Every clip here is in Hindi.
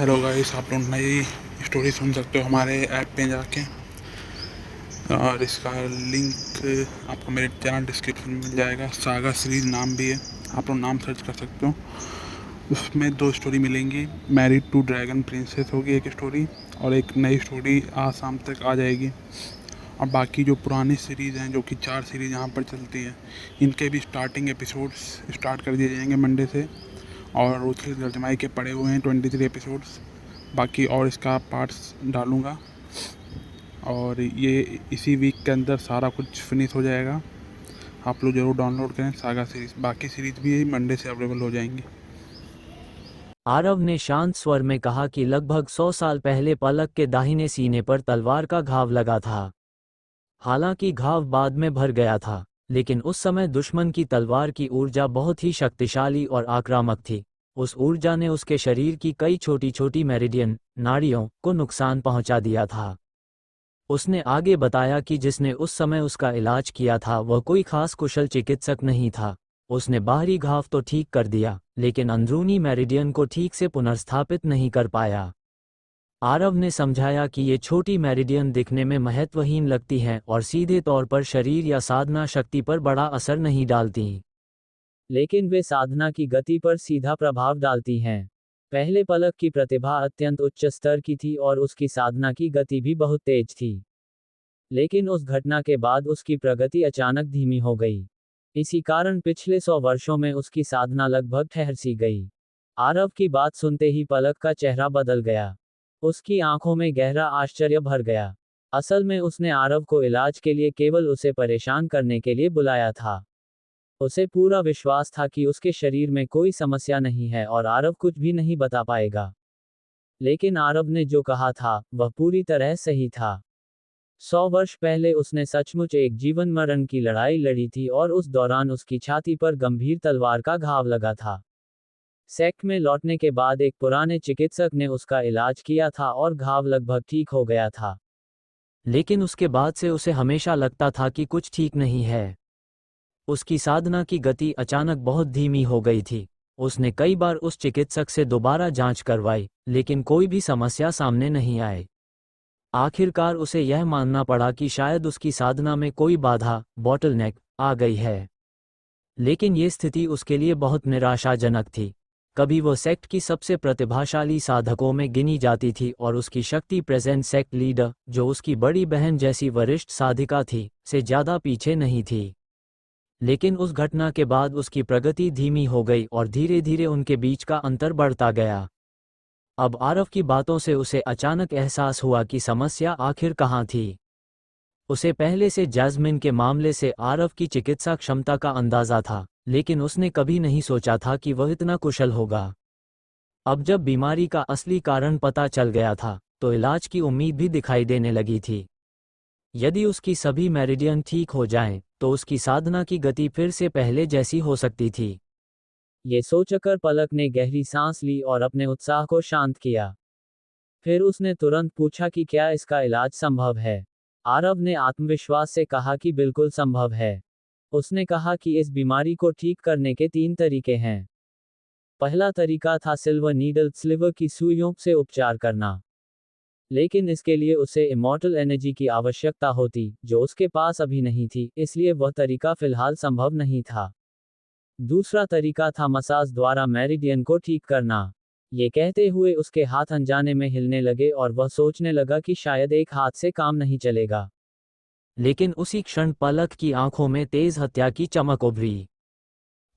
हेलो गाइस, आप लोग नई स्टोरी सुन सकते हो हमारे ऐप पे जाके। और इसका लिंक आपको मेरे चैनल डिस्क्रिप्शन में मिल जाएगा। सागा सीरीज नाम भी है, आप लोग नाम सर्च कर सकते हो। उसमें दो स्टोरी मिलेंगी। मैरिड टू ड्रैगन प्रिंसेस होगी एक स्टोरी, और एक नई स्टोरी आज शाम तक आ जाएगी। और बाकी जो पुरानी सीरीज़ हैं, जो कि 4 सीरीज़ यहाँ पर चलती है, इनके भी स्टार्टिंग एपिसोड्स स्टार्ट कर दिए जाएंगे मंडे से। और उसके तर्जमाई के पड़े हुए हैं 23 एपिसोड्स। बाकी और इसका पार्ट्स डालूँगा, और ये इसी वीक के अंदर सारा कुछ फिनिश हो जाएगा। आप लोग ज़रूर डाउनलोड करें सागा सीरीज़। बाकी सीरीज़ भी मंडे से अवेलेबल हो जाएंगी। आरव ने शांत स्वर में कहा कि लगभग 100 साल पहले पलक के दाहिने सीने पर तलवार का घाव लगा था। हालांकि घाव बाद में भर गया था, लेकिन उस समय दुश्मन की तलवार की ऊर्जा बहुत ही शक्तिशाली और आक्रामक थी। उस ऊर्जा ने उसके शरीर की कई छोटी छोटी मेरिडियन नाड़ियों को नुकसान पहुंचा दिया था। उसने आगे बताया कि जिसने उस समय उसका इलाज किया था वह कोई खास कुशल चिकित्सक नहीं था। उसने बाहरी घाव तो ठीक कर दिया, लेकिन अंदरूनी मेरिडियन को ठीक से पुनर्स्थापित नहीं कर पाया। आरव ने समझाया कि ये छोटी मेरिडियन दिखने में महत्वहीन लगती हैं और सीधे तौर पर शरीर या साधना शक्ति पर बड़ा असर नहीं डालती, लेकिन वे साधना की गति पर सीधा प्रभाव डालती हैं। पहले पलक की प्रतिभा अत्यंत उच्च स्तर की थी और उसकी साधना की गति भी बहुत तेज थी, लेकिन उस घटना के बाद उसकी प्रगति अचानक धीमी हो गई। इसी कारण पिछले 100 वर्षों में उसकी साधना लगभग ठहर सी गई। आरव की बात सुनते ही पलक का चेहरा बदल गया। उसकी आंखों में गहरा आश्चर्य भर गया। असल में उसने आरव को इलाज के लिए केवल उसे परेशान करने के लिए बुलाया था। उसे पूरा विश्वास था कि उसके शरीर में कोई समस्या नहीं है और आरव कुछ भी नहीं बता पाएगा। लेकिन आरव ने जो कहा था वह पूरी तरह सही था। 100 वर्ष पहले उसने सचमुच एक जीवन मरण की लड़ाई लड़ी थी और उस दौरान उसकी छाती पर गंभीर तलवार का घाव लगा था। सेक्ट में लौटने के बाद एक पुराने चिकित्सक ने उसका इलाज किया था और घाव लगभग ठीक हो गया था। लेकिन उसके बाद से उसे हमेशा लगता था कि कुछ ठीक नहीं है। उसकी साधना की गति अचानक बहुत धीमी हो गई थी। उसने कई बार उस चिकित्सक से दोबारा जांच करवाई, लेकिन कोई भी समस्या सामने नहीं आई। आखिरकार उसे यह मानना पड़ा कि शायद उसकी साधना में कोई बाधा, बॉटलनेक, आ गई है। लेकिन ये स्थिति उसके लिए बहुत निराशाजनक थी। कभी वो सेक्ट की सबसे प्रतिभाशाली साधकों में गिनी जाती थी और उसकी शक्ति प्रेजेंट सेक्ट लीडर, जो उसकी बड़ी बहन जैसी वरिष्ठ साधिका थी, से ज़्यादा पीछे नहीं थी। लेकिन उस घटना के बाद उसकी प्रगति धीमी हो गई और धीरे धीरे उनके बीच का अंतर बढ़ता गया। अब आरव की बातों से उसे अचानक एहसास हुआ कि समस्या आखिर कहाँ थी। उसे पहले से जैस्मिन के मामले से आरव की चिकित्सा क्षमता का अंदाजा था, लेकिन उसने कभी नहीं सोचा था कि वह इतना कुशल होगा। अब जब बीमारी का असली कारण पता चल गया था, तो इलाज की उम्मीद भी दिखाई देने लगी थी। यदि उसकी सभी मेरिडियन ठीक हो जाएं, तो उसकी साधना की गति फिर से पहले जैसी हो सकती थी। ये सोचकर पलक ने गहरी सांस ली और अपने उत्साह को शांत किया। फिर उसने तुरंत पूछा कि क्या इसका इलाज संभव है। आरव ने आत्मविश्वास से कहा कि बिल्कुल संभव है। उसने कहा कि इस बीमारी को ठीक करने के 3 तरीके हैं। पहला तरीका था सिल्वर नीडल स्लिवर की सुइयों से उपचार करना, लेकिन इसके लिए उसे इमॉर्टल एनर्जी की आवश्यकता होती, जो उसके पास अभी नहीं थी, इसलिए वह तरीका फिलहाल संभव नहीं था। दूसरा तरीका था मसाज द्वारा मेरिडियन को ठीक करना। ये कहते हुए उसके हाथ अनजाने में हिलने लगे और वह सोचने लगा कि शायद एक हाथ से काम नहीं चलेगा। लेकिन उसी क्षण पलक की आंखों में तेज हत्या की चमक उभरी।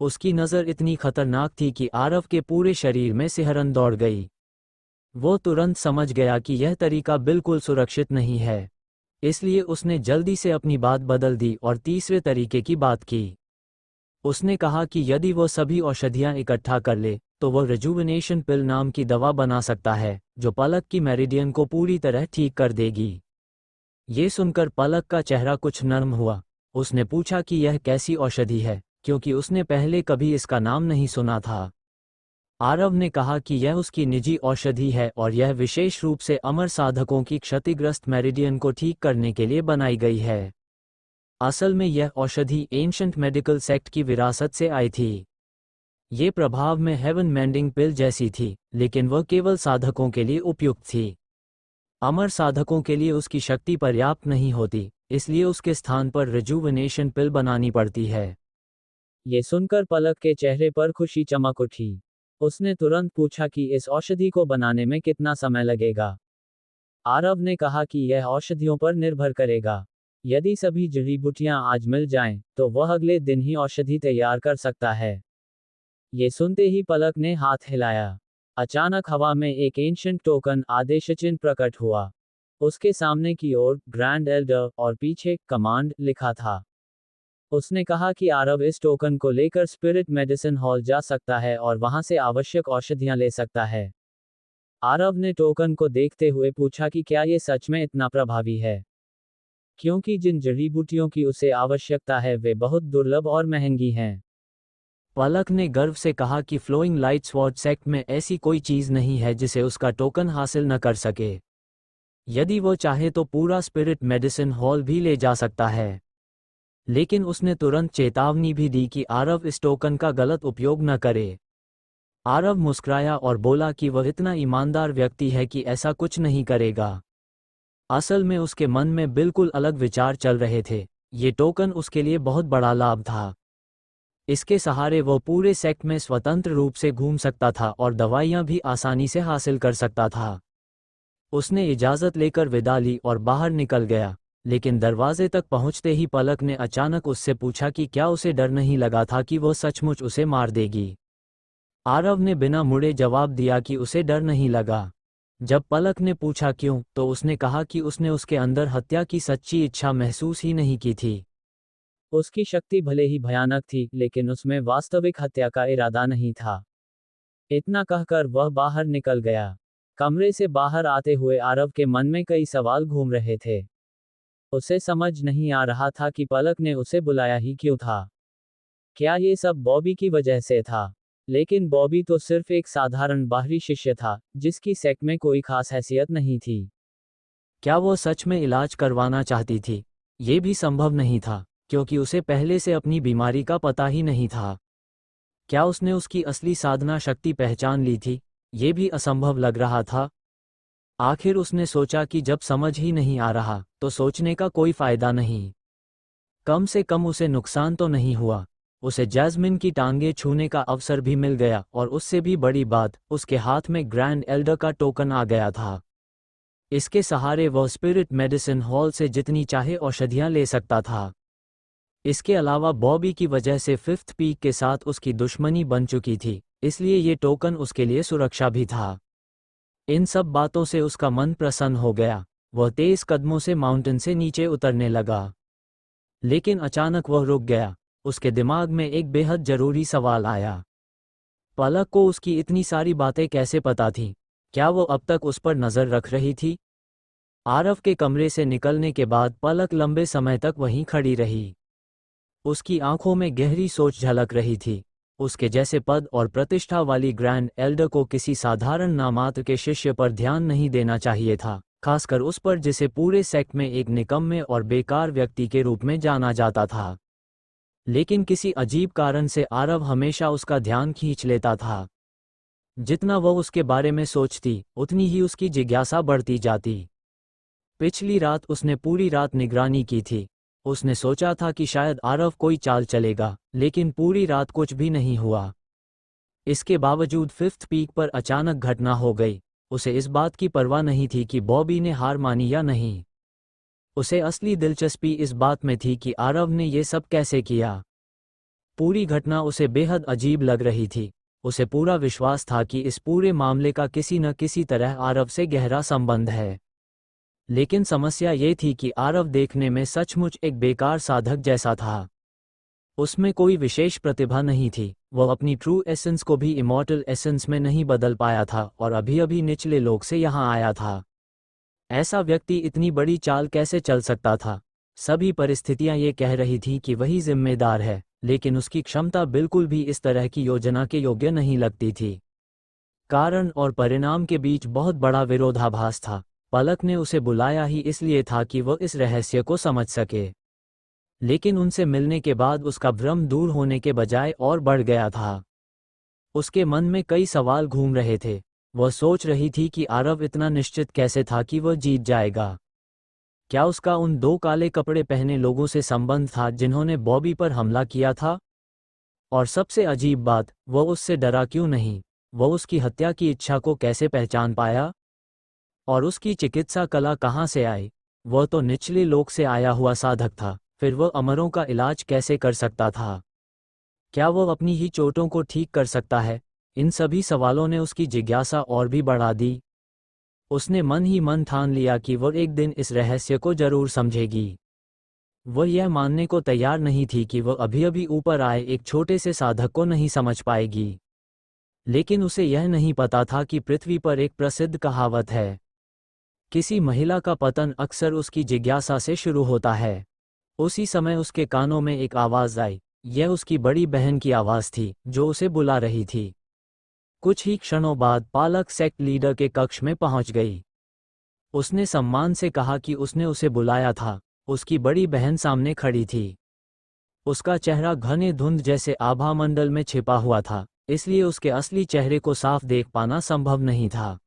उसकी नज़र इतनी खतरनाक थी कि आरव के पूरे शरीर में सिहरन दौड़ गई। वो तुरंत समझ गया कि यह तरीका बिल्कुल सुरक्षित नहीं है। इसलिए उसने जल्दी से अपनी बात बदल दी और तीसरे तरीके की बात की। उसने कहा कि यदि वो सभी औषधियां इकट्ठा कर ले, तो वो रिजुविनेशन पिल नाम की दवा बना सकता है, जो पलक की मेरिडियन को पूरी तरह ठीक कर देगी। ये सुनकर पलक का चेहरा कुछ नर्म हुआ। उसने पूछा कि यह कैसी औषधि है, क्योंकि उसने पहले कभी इसका नाम नहीं सुना था। आरव ने कहा कि यह उसकी निजी औषधि है और यह विशेष रूप से अमर साधकों की क्षतिग्रस्त मेरिडियन को ठीक करने के लिए बनाई गई है। असल में यह औषधि एंशंट मेडिकल सेक्ट की विरासत से आई थी। ये प्रभाव में हेवन मेंडिंग पिल जैसी थी, लेकिन वह केवल साधकों के लिए उपयुक्त थी। अमर साधकों के लिए उसकी शक्ति पर्याप्त नहीं होती, इसलिए उसके स्थान पर रिजुविनेशन पिल बनानी पड़ती है। ये सुनकर पलक के चेहरे पर खुशी चमक उठी। उसने तुरंत पूछा कि इस औषधि को बनाने में कितना समय लगेगा। आरव ने कहा कि यह औषधियों पर निर्भर करेगा। यदि सभी जड़ी बूटियां आज मिल जाएं, तो वह अगले दिन ही औषधि तैयार कर सकता है। ये सुनते ही पलक ने हाथ हिलाया। अचानक हवा में एक एंशिएंट टोकन आदेश चिन्ह प्रकट हुआ। उसके सामने की ओर ग्रैंड एल्डर और पीछे कमांड लिखा था। उसने कहा कि आरव इस टोकन को लेकर स्पिरिट मेडिसिन हॉल जा सकता है और वहां से आवश्यक औषधियां ले सकता है। आरव ने टोकन को देखते हुए पूछा कि क्या ये सच में इतना प्रभावी है, क्योंकि जिन जड़ी बूटियों की उसे आवश्यकता है वे बहुत दुर्लभ और महंगी हैं। पलक ने गर्व से कहा कि फ्लोइंग लाइट स्वॉर्ड सेक्ट में ऐसी कोई चीज नहीं है जिसे उसका टोकन हासिल न कर सके। यदि वो चाहे तो पूरा स्पिरिट मेडिसिन हॉल भी ले जा सकता है। लेकिन उसने तुरंत चेतावनी भी दी कि आरव इस टोकन का गलत उपयोग न करे। आरव मुस्कुराया और बोला कि वह इतना ईमानदार व्यक्ति है कि ऐसा कुछ नहीं करेगा। असल में उसके मन में बिल्कुल अलग विचार चल रहे थे। ये टोकन उसके लिए बहुत बड़ा लाभ था। इसके सहारे वो पूरे सेक्ट में स्वतंत्र रूप से घूम सकता था और दवाइयां भी आसानी से हासिल कर सकता था। उसने इजाज़त लेकर विदा ली और बाहर निकल गया, लेकिन दरवाजे तक पहुंचते ही पलक ने अचानक उससे पूछा कि क्या उसे डर नहीं लगा था कि वह सचमुच उसे मार देगी। आरव ने बिना मुड़े जवाब दिया कि उसे डर नहीं लगा। जब पलक ने पूछा क्यों, तो उसने कहा कि उसने उसके अंदर हत्या की सच्ची इच्छा महसूस ही नहीं की थी। उसकी शक्ति भले ही भयानक थी, लेकिन उसमें वास्तविक हत्या का इरादा नहीं था। इतना कहकर वह बाहर निकल गया। कमरे से बाहर आते हुए आरव के मन में कई सवाल घूम रहे थे। उसे समझ नहीं आ रहा था कि पलक ने उसे बुलाया ही क्यों था। क्या ये सब बॉबी की वजह से था? लेकिन बॉबी तो सिर्फ एक साधारण बाहरी शिष्य था, जिसकी सेक्ट में कोई खास हैसियत नहीं थी। क्या वो सच में इलाज करवाना चाहती थी? ये भी संभव नहीं था, क्योंकि उसे पहले से अपनी बीमारी का पता ही नहीं था। क्या उसने उसकी असली साधना शक्ति पहचान ली थी? ये भी असंभव लग रहा था। आखिर उसने सोचा कि जब समझ ही नहीं आ रहा, तो सोचने का कोई फायदा नहीं। कम से कम उसे नुकसान तो नहीं हुआ। उसे जैस्मिन की टांगें छूने का अवसर भी मिल गया, और उससे भी बड़ी बात, उसके हाथ में ग्रैंड एल्डर का टोकन आ गया था। इसके सहारे वह स्पिरिट मेडिसिन हॉल से जितनी चाहे औषधियां ले सकता था। इसके अलावा बॉबी की वजह से फिफ्थ पीक के साथ उसकी दुश्मनी बन चुकी थी, इसलिए ये टोकन उसके लिए सुरक्षा भी था। इन सब बातों से उसका मन प्रसन्न हो गया। वह तेज कदमों से माउंटेन से नीचे उतरने लगा। लेकिन अचानक वह रुक गया। उसके दिमाग में एक बेहद जरूरी सवाल आया। पलक को उसकी इतनी सारी बातें कैसे पता थीं? क्या वो अब तक उस पर नजर रख रही थी? आरव के कमरे से निकलने के बाद पलक लंबे समय तक वहीं खड़ी रही। उसकी आंखों में गहरी सोच झलक रही थी। उसके जैसे पद और प्रतिष्ठा वाली ग्रैंड एल्डर को किसी साधारण नामात्र के शिष्य पर ध्यान नहीं देना चाहिए था, खासकर उस पर जिसे पूरे सेक्ट में एक निकम्मे और बेकार व्यक्ति के रूप में जाना जाता था। लेकिन किसी अजीब कारण से आरव हमेशा उसका ध्यान खींच लेता था। जितना वह उसके बारे में सोचती, उतनी ही उसकी जिज्ञासा बढ़ती जाती। पिछली रात उसने पूरी रात निगरानी की थी। उसने सोचा था कि शायद आरव कोई चाल चलेगा, लेकिन पूरी रात कुछ भी नहीं हुआ। इसके बावजूद फिफ्थ पीक पर अचानक घटना हो गई। उसे इस बात की परवाह नहीं थी कि बॉबी ने हार मानी या नहीं। उसे असली दिलचस्पी इस बात में थी कि आरव ने ये सब कैसे किया। पूरी घटना उसे बेहद अजीब लग रही थी। उसे पूरा विश्वास था कि इस पूरे मामले का किसी न किसी तरह आरव से गहरा संबंध है। लेकिन समस्या ये थी कि आरव देखने में सचमुच एक बेकार साधक जैसा था। उसमें कोई विशेष प्रतिभा नहीं थी। वह अपनी ट्रू एसेंस को भी इमॉर्टल एसेंस में नहीं बदल पाया था और अभी अभी निचले लोक से यहाँ आया था। ऐसा व्यक्ति इतनी बड़ी चाल कैसे चल सकता था? सभी परिस्थितियां ये कह रही थीं कि वही जिम्मेदार है, लेकिन उसकी क्षमता बिल्कुल भी इस तरह की योजना के योग्य नहीं लगती थी। कारण और परिणाम के बीच बहुत बड़ा विरोधाभास था। पलक ने उसे बुलाया ही इसलिए था कि वह इस रहस्य को समझ सके। लेकिन उनसे मिलने के बाद उसका भ्रम दूर होने के बजाय और बढ़ गया था। उसके मन में कई सवाल घूम रहे थे। वह सोच रही थी कि आरव इतना निश्चित कैसे था कि वह जीत जाएगा। क्या उसका उन 2 काले कपड़े पहने लोगों से संबंध था जिन्होंने बॉबी पर हमला किया था? और सबसे अजीब बात, वह उससे डरा क्यों नहीं? वह उसकी हत्या की इच्छा को कैसे पहचान पाया? और उसकी चिकित्सा कला कहाँ से आई? वह तो निचले लोक से आया हुआ साधक था, फिर वह अमरों का इलाज कैसे कर सकता था? क्या वह अपनी ही चोटों को ठीक कर सकता है? इन सभी सवालों ने उसकी जिज्ञासा और भी बढ़ा दी। उसने मन ही मन ठान लिया कि वह एक दिन इस रहस्य को जरूर समझेगी। वह यह मानने को तैयार नहीं थी कि वह अभी अभी ऊपर आए एक छोटे से साधक को नहीं समझ पाएगी। लेकिन उसे यह नहीं पता था कि पृथ्वी पर एक प्रसिद्ध कहावत है, किसी महिला का पतन अक्सर उसकी जिज्ञासा से शुरू होता है। उसी समय उसके कानों में एक आवाज आई। यह उसकी बड़ी बहन की आवाज थी जो उसे बुला रही थी। कुछ ही क्षणों बाद पालक सेक्ट लीडर के कक्ष में पहुंच गई। उसने सम्मान से कहा कि उसने उसे बुलाया था। उसकी बड़ी बहन सामने खड़ी थी। उसका चेहरा घने धुंध जैसे आभामंडल में छिपा हुआ था, इसलिए उसके असली चेहरे को साफ देख पाना संभव नहीं था।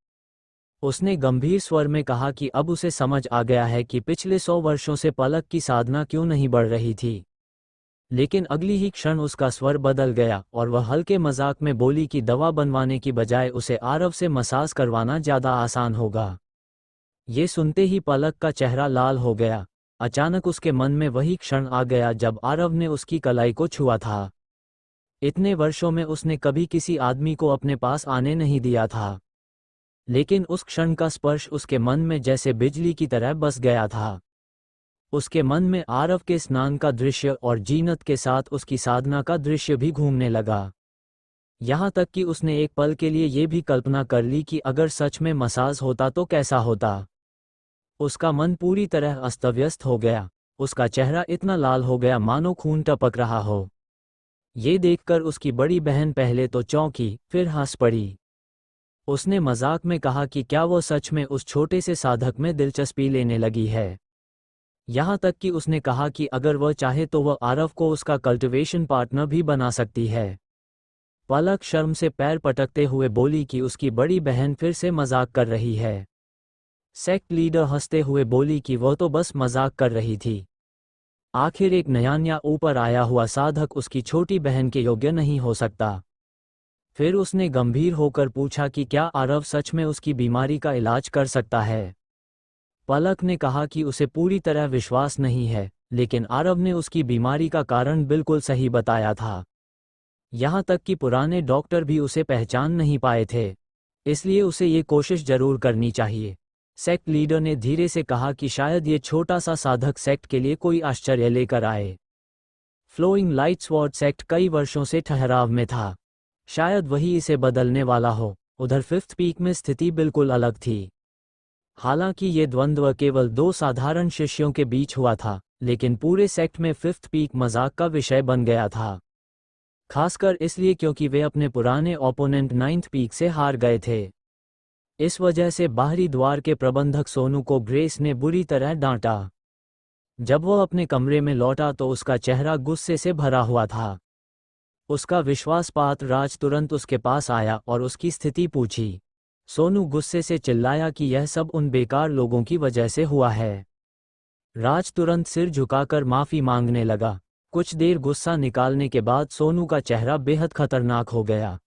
उसने गंभीर स्वर में कहा कि अब उसे समझ आ गया है कि पिछले 100 वर्षों से पलक की साधना क्यों नहीं बढ़ रही थी। लेकिन अगली ही क्षण उसका स्वर बदल गया और वह हल्के मजाक में बोली कि दवा बनवाने की बजाय उसे आरव से मसाज करवाना ज़्यादा आसान होगा। ये सुनते ही पलक का चेहरा लाल हो गया। अचानक उसके मन में वही क्षण आ गया जब आरव ने उसकी कलाई को छुआ था। इतने वर्षों में उसने कभी किसी आदमी को अपने पास आने नहीं दिया था, लेकिन उस क्षण का स्पर्श उसके मन में जैसे बिजली की तरह बस गया था। उसके मन में आरव के स्नान का दृश्य और जीनत के साथ उसकी साधना का दृश्य भी घूमने लगा। यहाँ तक कि उसने एक पल के लिए ये भी कल्पना कर ली कि अगर सच में मसाज होता तो कैसा होता। उसका मन पूरी तरह अस्तव्यस्त हो गया। उसका चेहरा इतना लाल हो गया मानो खून टपक रहा हो। ये देखकर उसकी बड़ी बहन पहले तो चौंकी, फिर हंस पड़ी। उसने मजाक में कहा कि क्या वो सच में उस छोटे से साधक में दिलचस्पी लेने लगी है। यहाँ तक कि उसने कहा कि अगर वह चाहे तो वह आरव को उसका कल्टिवेशन पार्टनर भी बना सकती है। पलक शर्म से पैर पटकते हुए बोली कि उसकी बड़ी बहन फिर से मजाक कर रही है। सेक्ट लीडर हंसते हुए बोली कि वह तो बस मजाक कर रही थी। आखिर एक नया ऊपर आया हुआ साधक उसकी छोटी बहन के योग्य नहीं हो सकता। फिर उसने गंभीर होकर पूछा कि क्या आरव सच में उसकी बीमारी का इलाज कर सकता है। पलक ने कहा कि उसे पूरी तरह विश्वास नहीं है, लेकिन आरव ने उसकी बीमारी का कारण बिल्कुल सही बताया था। यहाँ तक कि पुराने डॉक्टर भी उसे पहचान नहीं पाए थे, इसलिए उसे ये कोशिश जरूर करनी चाहिए। सेक्ट लीडर ने धीरे से कहा कि शायद ये छोटा सा साधक सेक्ट के लिए कोई आश्चर्य लेकर आए। फ्लोइंग लाइट स्वॉर्ड सेक्ट कई वर्षों से ठहराव में था, शायद वही इसे बदलने वाला हो। उधर फिफ्थ पीक में स्थिति बिल्कुल अलग थी। हालांकि ये द्वंद्व केवल 2 साधारण शिष्यों के बीच हुआ था, लेकिन पूरे सेक्ट में फिफ्थ पीक मजाक का विषय बन गया था। खासकर इसलिए क्योंकि वे अपने पुराने ओपोनेंट 9th पीक से हार गए थे। इस वजह से बाहरी द्वार के प्रबंधक सोनू को ग्रेस ने बुरी तरह डांटा। जब वह अपने कमरे में लौटा तो उसका चेहरा गुस्से से भरा हुआ था। उसका विश्वासपात्र राज तुरंत उसके पास आया और उसकी स्थिति पूछी। सोनू गुस्से से चिल्लाया कि यह सब उन बेकार लोगों की वजह से हुआ है। राज तुरंत सिर झुकाकर माफी मांगने लगा। कुछ देर गुस्सा निकालने के बाद सोनू का चेहरा बेहद खतरनाक हो गया।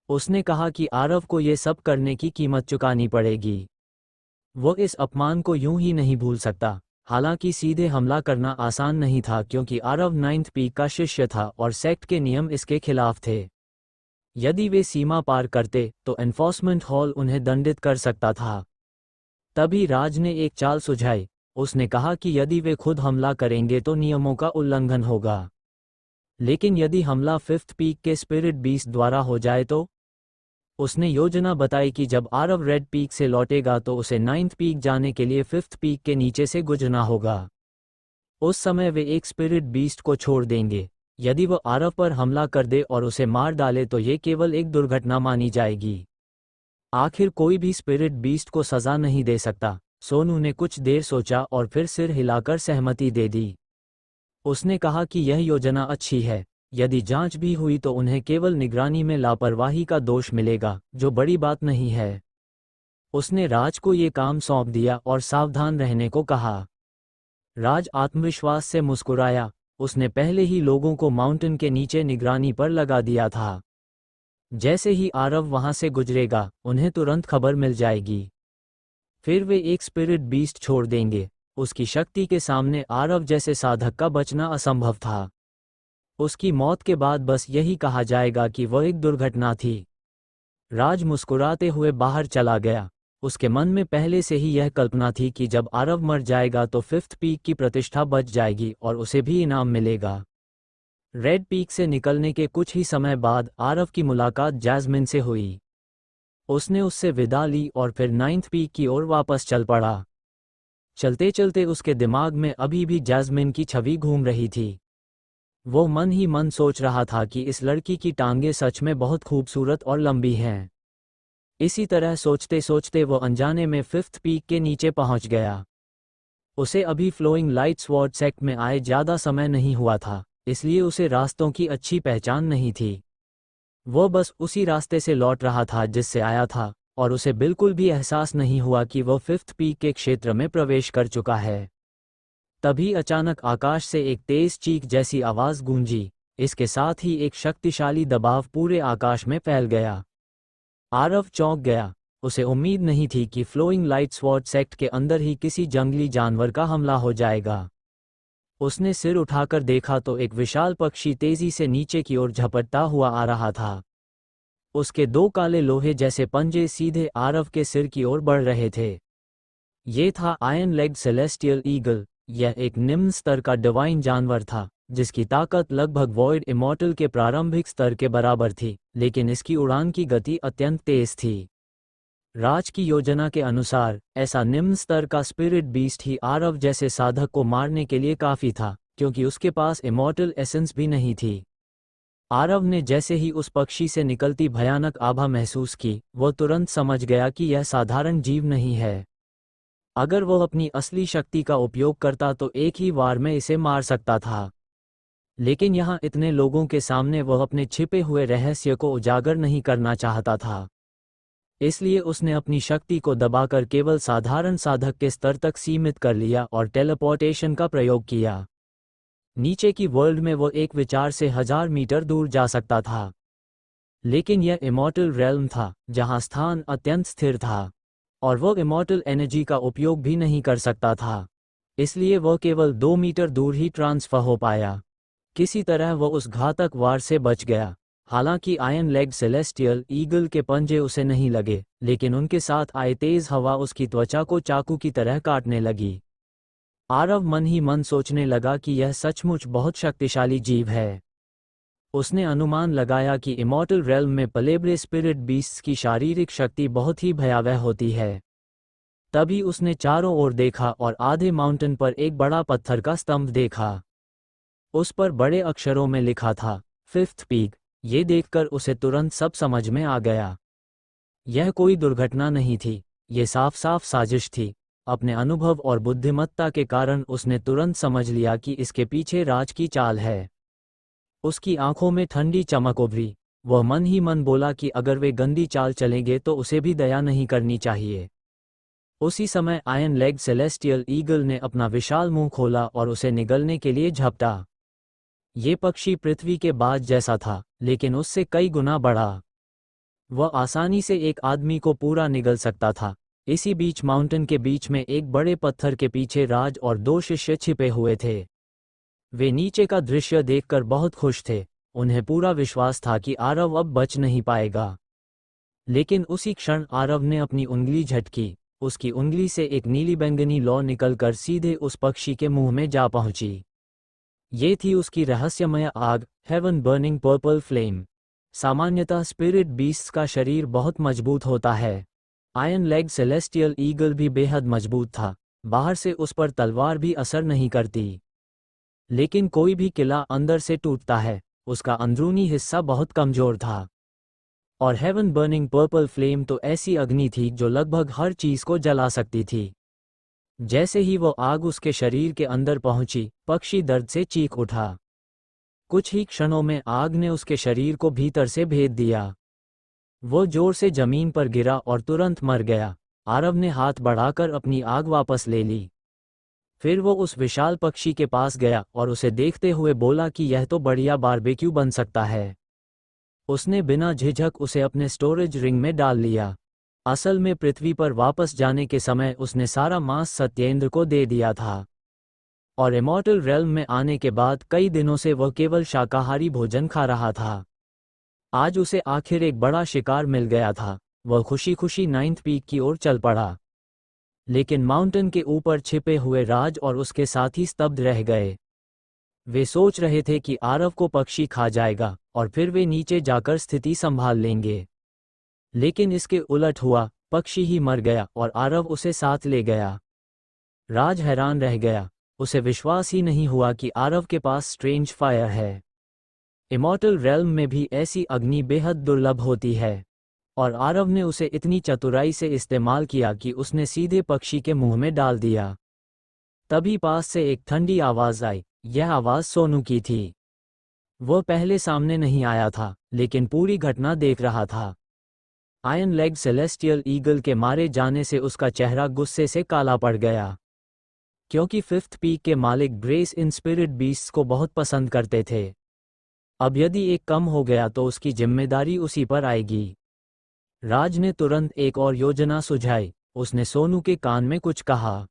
उसने कहा कि आरव को ये सब करने की कीमत चुकानी पड़ेगी। वो इस अपमान को यूं ही नहीं भूल सकता। हालांकि सीधे हमला करना आसान नहीं था क्योंकि आरव 9th पीक का शिष्य था और सेक्ट के नियम इसके खिलाफ थे। यदि वे सीमा पार करते तो एनफोर्समेंट हॉल उन्हें दंडित कर सकता था। तभी राज ने एक चाल सुझाई। उसने कहा कि यदि वे खुद हमला करेंगे तो नियमों का उल्लंघन होगा, लेकिन यदि हमला फिफ्थ पीक के स्पिरिट बीस्ट द्वारा हो जाए तो। उसने योजना बताई कि जब आरव रेड पीक से लौटेगा तो उसे 9th पीक जाने के लिए फिफ्थ पीक के नीचे से गुजरना होगा। उस समय वे एक स्पिरिट बीस्ट को छोड़ देंगे। यदि वह आरव पर हमला कर दे और उसे मार डाले तो ये केवल एक दुर्घटना मानी जाएगी। आखिर कोई भी स्पिरिट बीस्ट को सजा नहीं दे सकता। सोनू ने कुछ देर सोचा और फिर सिर हिलाकर सहमति दे दी। उसने कहा कि यह योजना अच्छी है। यदि जांच भी हुई तो उन्हें केवल निगरानी में लापरवाही का दोष मिलेगा, जो बड़ी बात नहीं है। उसने राज को ये काम सौंप दिया और सावधान रहने को कहा। राज आत्मविश्वास से मुस्कुराया। उसने पहले ही लोगों को माउंटेन के नीचे निगरानी पर लगा दिया था। जैसे ही आरव वहां से गुजरेगा, उन्हें तुरंत खबर मिल जाएगी। फिर वे एक स्पिरिट बीस्ट छोड़ देंगे। उसकी शक्ति के सामने आरव जैसे साधक का बचना असंभव था। उसकी मौत के बाद बस यही कहा जाएगा कि वह एक दुर्घटना थी। राज मुस्कुराते हुए बाहर चला गया। उसके मन में पहले से ही यह कल्पना थी कि जब आरव मर जाएगा तो फिफ्थ पीक की प्रतिष्ठा बच जाएगी और उसे भी इनाम मिलेगा। रेड पीक से निकलने के कुछ ही समय बाद आरव की मुलाकात जैस्मिन से हुई। उसने उससे विदा ली और फिर नाइन्थ पीक की ओर वापस चल पड़ा। चलते चलते उसके दिमाग में अभी भी जैस्मिन की छवि घूम रही थी। वो मन ही मन सोच रहा था कि इस लड़की की टांगें सच में बहुत खूबसूरत और लंबी हैं। इसी तरह सोचते सोचते वो अनजाने में फिफ्थ पीक के नीचे पहुंच गया। उसे अभी फ्लोइंग लाइट स्वॉर्ड सेक्ट में आए ज़्यादा समय नहीं हुआ था, इसलिए उसे रास्तों की अच्छी पहचान नहीं थी। वो बस उसी रास्ते से लौट रहा था जिससे आया था, और उसे बिल्कुल भी एहसास नहीं हुआ कि वो फिफ्थ पीक के क्षेत्र में प्रवेश कर चुका है। तभी अचानक आकाश से एक तेज चीख जैसी आवाज़ गूंजी। इसके साथ ही एक शक्तिशाली दबाव पूरे आकाश में फैल गया। आरव चौंक गया। उसे उम्मीद नहीं थी कि फ्लोइंग लाइट स्वॉर्ड सेक्ट के अंदर ही किसी जंगली जानवर का हमला हो जाएगा। उसने सिर उठाकर देखा तो एक विशाल पक्षी तेजी से नीचे की ओर झपटता हुआ आ रहा था। उसके दो काले लोहे जैसे पंजे सीधे आरव के सिर की ओर बढ़ रहे थे। ये था आयरन लेग सेलेस्टियल ईगल। यह एक निम्न स्तर का डिवाइन जानवर था, जिसकी ताकत लगभग वॉइड इमॉर्टल के प्रारंभिक स्तर के बराबर थी, लेकिन इसकी उड़ान की गति अत्यंत तेज थी। राज की योजना के अनुसार ऐसा निम्न स्तर का स्पिरिट बीस्ट ही आरव जैसे साधक को मारने के लिए काफी था, क्योंकि उसके पास इमॉर्टल एसेंस भी नहीं थी। आरव ने जैसे ही उस पक्षी से निकलती भयानक आभा महसूस की, वह तुरंत समझ गया कि यह साधारण जीव नहीं है। अगर वह अपनी असली शक्ति का उपयोग करता तो एक ही वार में इसे मार सकता था। लेकिन यहाँ इतने लोगों के सामने वह अपने छिपे हुए रहस्य को उजागर नहीं करना चाहता था। इसलिए उसने अपनी शक्ति को दबाकर केवल साधारण साधक के स्तर तक सीमित कर लिया और टेलीपोर्टेशन का प्रयोग किया। नीचे की वर्ल्ड में वो एक विचार से 1000 मीटर दूर जा सकता था। लेकिन यह इमॉर्टल रेल्म था, जहाँ स्थान अत्यंत स्थिर था, और वो इमॉर्टल एनर्जी का उपयोग भी नहीं कर सकता था। इसलिए वह केवल 2 मीटर दूर ही ट्रांसफर हो पाया। किसी तरह वह उस घातक वार से बच गया। हालांकि आयरन लेग सेलेस्टियल ईगल के पंजे उसे नहीं लगे, लेकिन उनके साथ आए तेज हवा उसकी त्वचा को चाकू की तरह काटने लगी। आरव मन ही मन सोचने लगा कि यह सचमुच बहुत शक्तिशाली जीव है। उसने अनुमान लगाया कि इमॉर्टल रेल्म में पले बड़े स्पिरिट बीस्ट्स की शारीरिक शक्ति बहुत ही भयावह होती है। तभी उसने चारों ओर देखा और आधे माउंटेन पर एक बड़ा पत्थर का स्तंभ देखा। उस पर बड़े अक्षरों में लिखा था, फिफ्थ पीक। ये देखकर उसे तुरंत सब समझ में आ गया। यह कोई दुर्घटना नहीं थी, ये साफ साफ साजिश थी। अपने अनुभव और बुद्धिमत्ता के कारण उसने तुरंत समझ लिया कि इसके पीछे राज की चाल है। उसकी आंखों में ठंडी चमक उभरी। वह मन ही मन बोला कि अगर वे गंदी चाल चलेंगे तो उसे भी दया नहीं करनी चाहिए। उसी समय आयरन लेग सेलेस्टियल ईगल ने अपना विशाल मुंह खोला और उसे निगलने के लिए झपटा। ये पक्षी पृथ्वी के बाज जैसा था, लेकिन उससे कई गुना बड़ा। वह आसानी से एक आदमी को पूरा निगल सकता था। इसी बीच माउंटेन के बीच में एक बड़े पत्थर के पीछे राज और 2 शिष्य छिपे हुए थे। वे नीचे का दृश्य देखकर बहुत खुश थे। उन्हें पूरा विश्वास था कि आरव अब बच नहीं पाएगा। लेकिन उसी क्षण आरव ने अपनी उंगली झटकी। उसकी उंगली से एक नीली बैंगनी लौ निकलकर सीधे उस पक्षी के मुंह में जा पहुंची। ये थी उसकी रहस्यमय आग, हेवन बर्निंग पर्पल फ्लेम। सामान्यतः स्पिरिट बीस्ट्स का शरीर बहुत मजबूत होता है। आयरन लेग सेलेस्टियल ईगल भी बेहद मजबूत था। बाहर से उस पर तलवार भी असर नहीं करती। लेकिन कोई भी किला अंदर से टूटता है। उसका अंदरूनी हिस्सा बहुत कमजोर था। और हेवन बर्निंग पर्पल फ्लेम तो ऐसी अग्नि थी जो लगभग हर चीज को जला सकती थी। जैसे ही वो आग उसके शरीर के अंदर पहुंची, पक्षी दर्द से चीख उठा। कुछ ही क्षणों में आग ने उसके शरीर को भीतर से भेद दिया। वो जोर से जमीन पर गिरा और तुरंत मर गया। आरव ने हाथ बढ़ाकर अपनी आग वापस ले ली। फिर वो उस विशाल पक्षी के पास गया और उसे देखते हुए बोला कि यह तो बढ़िया बारबेक्यू बन सकता है। उसने बिना झिझक उसे अपने स्टोरेज रिंग में डाल लिया। असल में पृथ्वी पर वापस जाने के समय उसने सारा मांस सत्येंद्र को दे दिया था, और इमॉर्टल रेल्म में आने के बाद कई दिनों से वह केवल शाकाहारी भोजन खा रहा था। आज उसे आखिर एक बड़ा शिकार मिल गया था। वह खुशी खुशी नाइन्थ पीक की ओर चल पड़ा। लेकिन माउंटेन के ऊपर छिपे हुए राज और उसके साथी स्तब्ध रह गए। वे सोच रहे थे कि आरव को पक्षी खा जाएगा और फिर वे नीचे जाकर स्थिति संभाल लेंगे। लेकिन इसके उलट हुआ, पक्षी ही मर गया और आरव उसे साथ ले गया। राज हैरान रह गया। उसे विश्वास ही नहीं हुआ कि आरव के पास स्ट्रेंज फायर है। इमॉर्टल रेल्म में भी ऐसी अग्नि बेहद दुर्लभ होती है, और आरव ने उसे इतनी चतुराई से इस्तेमाल किया कि उसने सीधे पक्षी के मुंह में डाल दिया। तभी पास से एक ठंडी आवाज आई। यह आवाज सोनू की थी। वह पहले सामने नहीं आया था, लेकिन पूरी घटना देख रहा था। आयरन लेग सेलेस्टियल ईगल के मारे जाने से उसका चेहरा गुस्से से काला पड़ गया, क्योंकि फिफ्थ पीक के मालिक ग्रेस इन स्पिरिट बीस्ट्स को बहुत पसंद करते थे। अब यदि एक कम हो गया तो उसकी जिम्मेदारी उसी पर आएगी। राज ने तुरंत एक और योजना सुझाई। उसने सोनू के कान में कुछ कहा।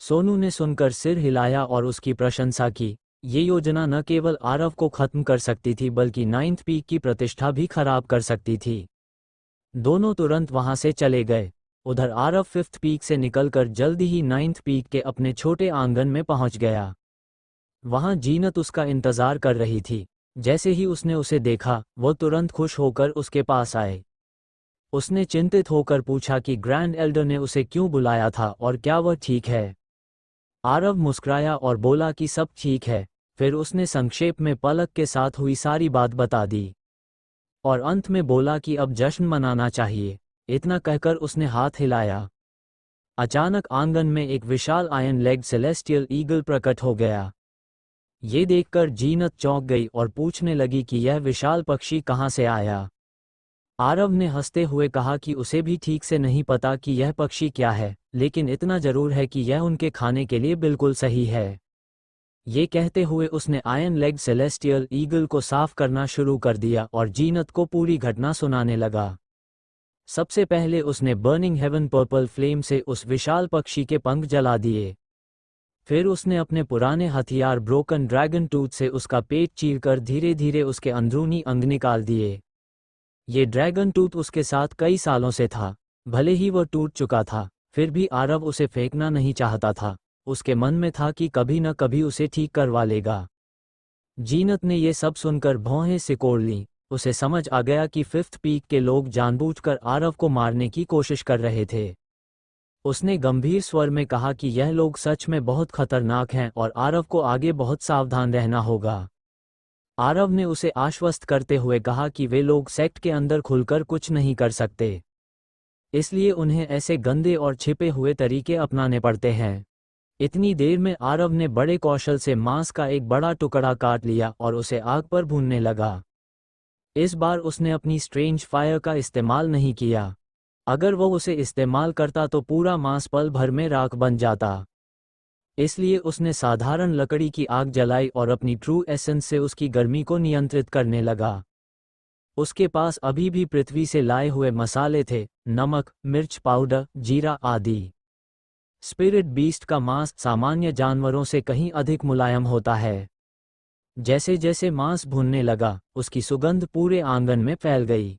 सोनू ने सुनकर सिर हिलाया और उसकी प्रशंसा की। ये योजना न केवल आरव को खत्म कर सकती थी बल्कि नाइन्थ पीक की प्रतिष्ठा भी खराब कर सकती थी। दोनों तुरंत वहां से चले गए। उधर आरव फिफ्थ पीक से निकलकर जल्दी ही नाइन्थ पीक के अपने छोटे आंगन में पहुंच गया। वहां जीनत उसका इंतजार कर रही थी। जैसे ही उसने उसे देखा, वो तुरंत खुश होकर उसके पास आए। उसने चिंतित होकर पूछा कि ग्रैंड एल्डर ने उसे क्यों बुलाया था और क्या वह ठीक है। आरव मुस्कुराया और बोला कि सब ठीक है। फिर उसने संक्षेप में पलक के साथ हुई सारी बात बता दी, और अंत में बोला कि अब जश्न मनाना चाहिए। इतना कहकर उसने हाथ हिलाया। अचानक आंगन में एक विशाल आयरन लेग सेलेस्टियल ईगल प्रकट हो गया। ये देखकर जीनत चौंक गई और पूछने लगी कि यह विशाल पक्षी कहाँ से आया। आरव ने हंसते हुए कहा कि उसे भी ठीक से नहीं पता कि यह पक्षी क्या है, लेकिन इतना जरूर है कि यह उनके खाने के लिए बिल्कुल सही है। ये कहते हुए उसने आयरन लेग सेलेस्टियल ईगल को साफ करना शुरू कर दिया और जीनत को पूरी घटना सुनाने लगा। सबसे पहले उसने बर्निंग हेवन पर्पल फ्लेम से उस विशाल पक्षी के पंख जला दिए। फिर उसने अपने पुराने हथियार ब्रोकन ड्रैगन टूथ से उसका पेट चीरकर धीरे धीरे उसके अंदरूनी अंग निकाल दिए। ये ड्रैगन टूथ उसके साथ कई सालों से था। भले ही वह टूट चुका था, फिर भी आरव उसे फेंकना नहीं चाहता था। उसके मन में था कि कभी न कभी उसे ठीक करवा लेगा। जीनत ने ये सब सुनकर भौहें सिकोड़ लीं। उसे समझ आ गया कि फिफ्थ पीक के लोग जानबूझकर आरव को मारने की कोशिश कर रहे थे। उसने गंभीर स्वर में कहा कि यह लोग सच में बहुत खतरनाक हैं और आरव को आगे बहुत सावधान रहना होगा। आरव ने उसे आश्वस्त करते हुए कहा कि वे लोग सेक्ट के अंदर खुलकर कुछ नहीं कर सकते, इसलिए उन्हें ऐसे गंदे और छिपे हुए तरीके अपनाने पड़ते हैं। इतनी देर में आरव ने बड़े कौशल से मांस का एक बड़ा टुकड़ा काट लिया और उसे आग पर भूनने लगा। इस बार उसने अपनी स्ट्रेंज फायर का इस्तेमाल नहीं किया। अगर वो उसे इस्तेमाल करता तो पूरा मांस पल भर में राख बन जाता। इसलिए उसने साधारण लकड़ी की आग जलाई और अपनी ट्रू एसेंस से उसकी गर्मी को नियंत्रित करने लगा। उसके पास अभी भी पृथ्वी से लाए हुए मसाले थे, नमक, मिर्च पाउडर, जीरा आदि। स्पिरिट बीस्ट का मांस सामान्य जानवरों से कहीं अधिक मुलायम होता है। जैसे जैसे मांस भुनने लगा, उसकी सुगंध पूरे आंगन में फैल गई।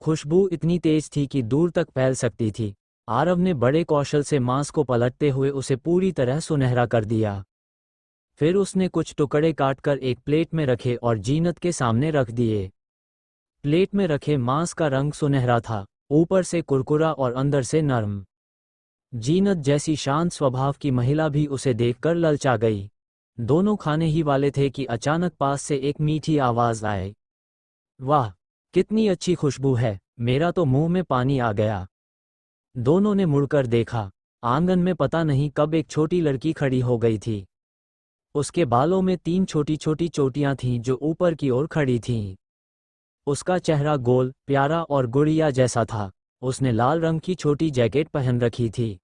खुशबू इतनी तेज थी कि दूर तक फैल सकती थी। आरव ने बड़े कौशल से मांस को पलटते हुए उसे पूरी तरह सुनहरा कर दिया। फिर उसने कुछ टुकड़े काटकर एक प्लेट में रखे और जीनत के सामने रख दिए। प्लेट में रखे मांस का रंग सुनहरा था, ऊपर से कुरकुरा और अंदर से नरम। जीनत जैसी शांत स्वभाव की महिला भी उसे देखकर ललचा गई। दोनों खाने ही वाले थे कि अचानक पास से एक मीठी आवाज आई। वाह, कितनी अच्छी खुशबू है, मेरा तो मुंह में पानी आ गया। दोनों ने मुड़कर देखा। आंगन में पता नहीं कब एक छोटी लड़की खड़ी हो गई थी। उसके बालों में 3 छोटी छोटी चोटियां थीं जो ऊपर की ओर खड़ी थीं। उसका चेहरा गोल, प्यारा और गुड़िया जैसा था। उसने लाल रंग की छोटी जैकेट पहन रखी थी।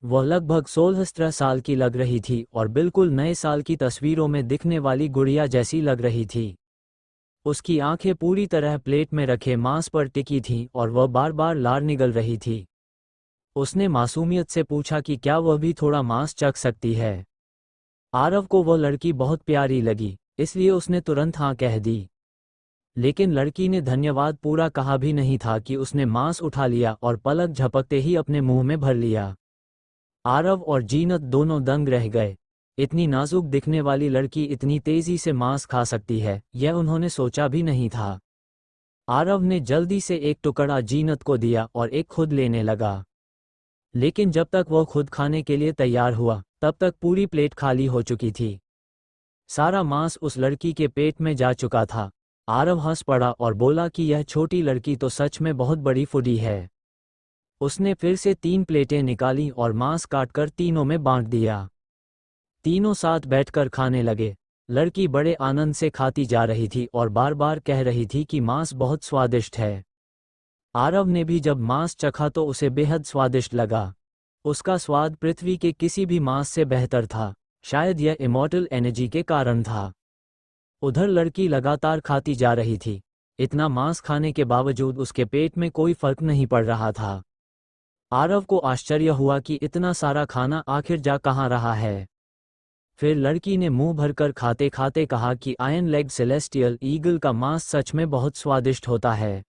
वह लगभग 16-17 साल की लग रही थी और बिल्कुल नए साल की तस्वीरों में दिखने वाली गुड़िया जैसी लग रही थी। उसकी आंखें पूरी तरह प्लेट में रखे मांस पर टिकी थीं और वह बार बार लार निगल रही थी। उसने मासूमियत से पूछा कि क्या वह भी थोड़ा मांस चख सकती है। आरव को वह लड़की बहुत प्यारी लगी, इसलिए उसने तुरंत हाँ कह दी। लेकिन लड़की ने धन्यवाद पूरा कहा भी नहीं था कि उसने मांस उठा लिया और पलक झपकते ही अपने मुंह में भर लिया। आरव और जीनत दोनों दंग रह गए। इतनी नाजुक दिखने वाली लड़की इतनी तेजी से मांस खा सकती है, यह उन्होंने सोचा भी नहीं था। आरव ने जल्दी से एक टुकड़ा जीनत को दिया और एक खुद लेने लगा। लेकिन जब तक वह खुद खाने के लिए तैयार हुआ, तब तक पूरी प्लेट खाली हो चुकी थी। सारा मांस उस लड़की के पेट में जा चुका था। आरव हंस पड़ा और बोला कि यह छोटी लड़की तो सच में बहुत बड़ी फूडी है। उसने फिर से 3 प्लेटें निकाली और मांस काटकर तीनों में बांट दिया। तीनों साथ बैठकर खाने लगे। लड़की बड़े आनंद से खाती जा रही थी और बार बार कह रही थी कि मांस बहुत स्वादिष्ट है। आरव ने भी जब मांस चखा तो उसे बेहद स्वादिष्ट लगा। उसका स्वाद पृथ्वी के किसी भी मांस से बेहतर था। शायद यह इमॉर्टल एनर्जी के कारण था। उधर लड़की लगातार खाती जा रही थी। इतना मांस खाने के बावजूद उसके पेट में कोई फर्क नहीं पड़ रहा था। आरव को आश्चर्य हुआ कि इतना सारा खाना आखिर जा कहाँ रहा है। फिर लड़की ने मुंह भरकर खाते खाते कहा कि आयरन लेग सेलेस्टियल ईगल का मांस सच में बहुत स्वादिष्ट होता है।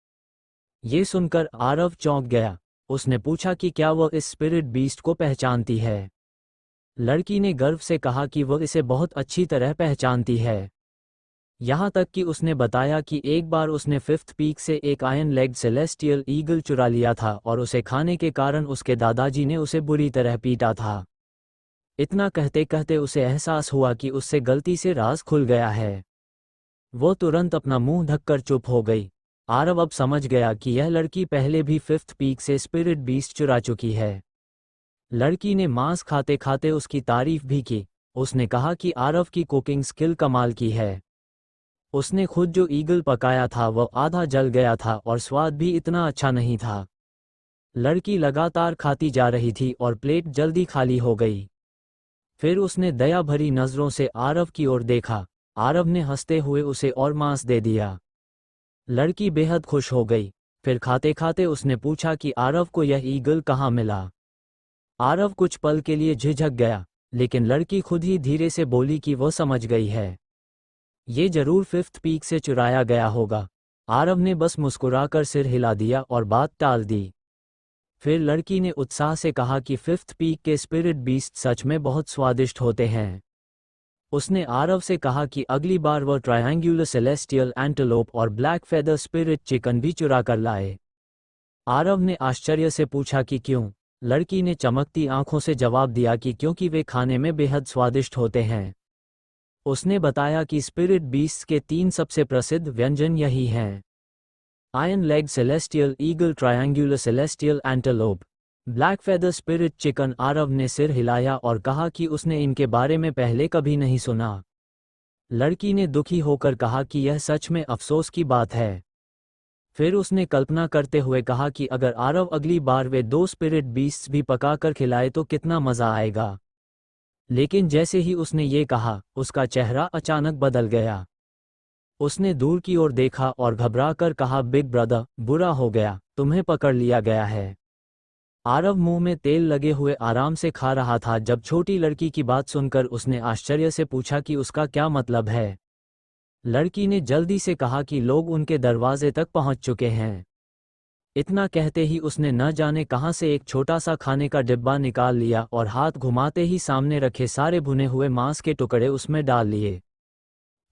ये सुनकर आरव चौंक गया। उसने पूछा कि क्या वह इस स्पिरिट बीस्ट को पहचानती है। लड़की ने गर्व से कहा कि वह इसे बहुत अच्छी तरह पहचानती है। यहाँ तक कि उसने बताया कि एक बार उसने फिफ्थ पीक से एक आयरन लेग सेलेस्टियल ईगल चुरा लिया था और उसे खाने के कारण उसके दादाजी ने उसे बुरी तरह पीटा था। इतना कहते कहते उसे एहसास हुआ कि उससे गलती से राज खुल गया है। वो तुरंत अपना मुंह ढककर चुप हो गई। आरव अब समझ गया कि यह लड़की पहले भी फिफ्थ पीक से स्पिरिट बीस्ट चुरा चुकी है। लड़की ने मांस खाते खाते उसकी तारीफ भी की। उसने कहा कि आरव की कुकिंग स्किल कमाल की है। उसने खुद जो ईगल पकाया था वह आधा जल गया था और स्वाद भी इतना अच्छा नहीं था। लड़की लगातार खाती जा रही थी और प्लेट जल्दी खाली हो गई। फिर उसने दया भरी नज़रों से आरव की ओर देखा। आरव ने हंसते हुए उसे और मांस दे दिया। लड़की बेहद खुश हो गई। फिर खाते खाते उसने पूछा कि आरव को यह ईगल कहाँ मिला। आरव कुछ पल के लिए झिझक गया, लेकिन लड़की खुद ही धीरे से बोली कि वह समझ गई है। ये जरूर फिफ्थ पीक से चुराया गया होगा। आरव ने बस मुस्कुराकर सिर हिला दिया और बात टाल दी। फिर लड़की ने उत्साह से कहा कि फिफ्थ पीक के स्पिरिट बीस्ट सच में बहुत स्वादिष्ट होते हैं। उसने आरव से कहा कि अगली बार वह ट्रायंगुलर सेलेस्टियल एंटेलोप और ब्लैक फेदर स्पिरिट चिकन भी चुरा कर लाए। आरव ने आश्चर्य से पूछा कि क्यों। लड़की ने चमकती आंखों से जवाब दिया कि क्योंकि वे खाने में बेहद स्वादिष्ट होते हैं। उसने बताया कि स्पिरिट बीस्ट्स के 3 सबसे प्रसिद्ध व्यंजन यही हैं: iron leg celestial eagle, triangular celestial antelope, black feather spirit chicken. Aarav ने सिर हिलाया और कहा कि उसने इनके बारे में पहले कभी नहीं सुना। लड़की ने दुखी होकर कहा कि यह सच में अफसोस की बात है। फिर उसने कल्पना करते हुए कहा कि अगर आरव अगली बार वे 2 स्पिरिट बीस्ट्स भी पकाकर खिलाए तो कितना मज़ा आएगा। लेकिन जैसे ही उसने ये कहा, उसका चेहरा अचानक बदल गया। उसने दूर की ओर देखा और घबराकर कहा, बिग ब्रदर, बुरा हो गया, तुम्हें पकड़ लिया गया है। आरव मुंह में तेल लगे हुए आराम से खा रहा था जब छोटी लड़की की बात सुनकर उसने आश्चर्य से पूछा कि उसका क्या मतलब है। लड़की ने जल्दी से कहा कि लोग उनके दरवाजे तक पहुंच चुके हैं। इतना कहते ही उसने न जाने कहां से एक छोटा सा खाने का डिब्बा निकाल लिया और हाथ घुमाते ही सामने रखे सारे भुने हुए मांस के टुकड़े उसमें डाल लिए।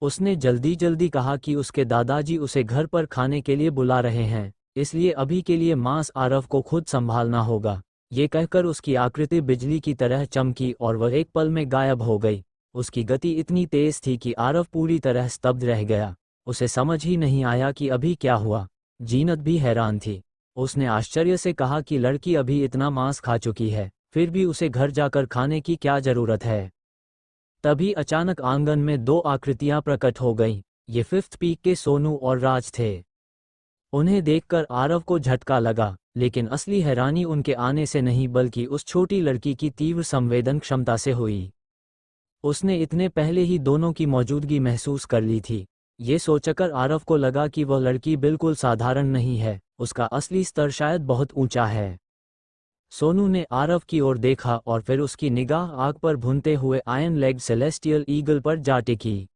उसने जल्दी जल्दी कहा कि उसके दादाजी उसे घर पर खाने के लिए बुला रहे हैं, इसलिए अभी के लिए मांस आरव को खुद संभालना होगा। ये कहकर उसकी आकृति बिजली की तरह चमकी और वह एक पल में गायब हो गई। उसकी गति इतनी तेज थी कि आरव पूरी तरह स्तब्ध रह गया। उसे समझ ही नहीं आया कि अभी क्या हुआ। जीनत भी हैरान थी। उसने आश्चर्य से कहा कि लड़की अभी इतना मांस खा चुकी है, फिर भी उसे घर जाकर खाने की क्या जरूरत है। तभी अचानक आंगन में दो आकृतियां प्रकट हो गईं। ये फिफ्थ पीक के सोनू और राज थे। उन्हें देखकर आरव को झटका लगा, लेकिन असली हैरानी उनके आने से नहीं बल्कि उस छोटी लड़की की तीव्र संवेदन क्षमता से हुई। उसने इतने पहले ही दोनों की मौजूदगी महसूस कर ली थी। ये सोचकर आरव को लगा कि वह लड़की बिल्कुल साधारण नहीं है, उसका असली स्तर शायद बहुत ऊंचा है। सोनू ने आरव की ओर देखा और फिर उसकी निगाह आग पर भुनते हुए आयरन लेग सेलेस्टियल ईगल पर जा टिकी।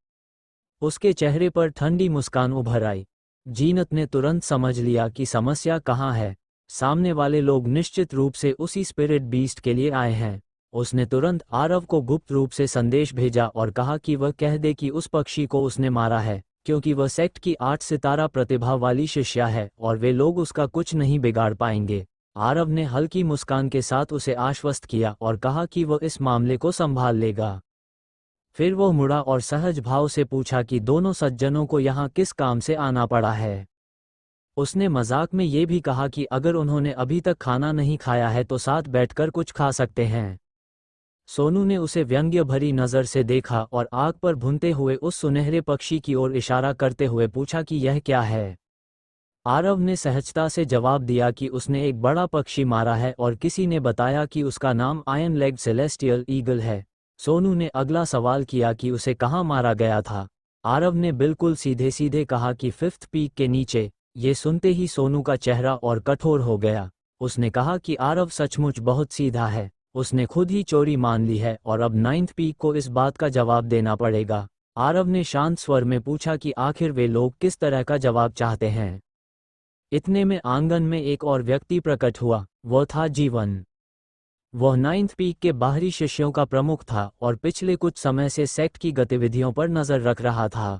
उसके चेहरे पर ठंडी मुस्कान उभर आई। जीनत ने तुरंत समझ लिया कि समस्या कहाँ है। सामने वाले लोग निश्चित रूप से उसी स्पिरिट बीस्ट के लिए आए हैं। उसने तुरंत आरव को गुप्त रूप से संदेश भेजा और कहा कि वह कह दे कि उस पक्षी को उसने मारा है, क्योंकि वह सेक्ट की 8 सितारा प्रतिभा वाली शिष्या है और वे लोग उसका कुछ नहीं बिगाड़ पाएंगे। आरव ने हल्की मुस्कान के साथ उसे आश्वस्त किया और कहा कि वह इस मामले को संभाल लेगा। फिर वह मुड़ा और सहज भाव से पूछा कि दोनों सज्जनों को यहाँ किस काम से आना पड़ा है। उसने मजाक में ये भी कहा कि अगर उन्होंने अभी तक खाना नहीं खाया है तो साथ बैठकर कुछ खा सकते हैं। सोनू ने उसे व्यंग्य भरी नज़र से देखा और आग पर भुनते हुए उस सुनहरे पक्षी की ओर इशारा करते हुए पूछा कि यह क्या है। आरव ने सहजता से जवाब दिया कि उसने एक बड़ा पक्षी मारा है और किसी ने बताया कि उसका नाम आयरन लेग सेलेस्टियल ईगल है। सोनू ने अगला सवाल किया कि उसे कहाँ मारा गया था। आरव ने बिल्कुल सीधे सीधे कहा कि फिफ्थ पीक के नीचे। ये सुनते ही सोनू का चेहरा और कठोर हो गया। उसने कहा कि आरव सचमुच बहुत सीधा है, उसने खुद ही चोरी मान ली है और अब 9th पीक को इस बात का जवाब देना पड़ेगा। आरव ने शांत स्वर में पूछा कि आखिर वे लोग किस तरह का जवाब चाहते हैं। इतने में आंगन में एक और व्यक्ति प्रकट हुआ। वह था जीवन। वह 9th पीक के बाहरी शिष्यों का प्रमुख था और पिछले कुछ समय से सेक्ट की गतिविधियों पर नजर रख रहा था।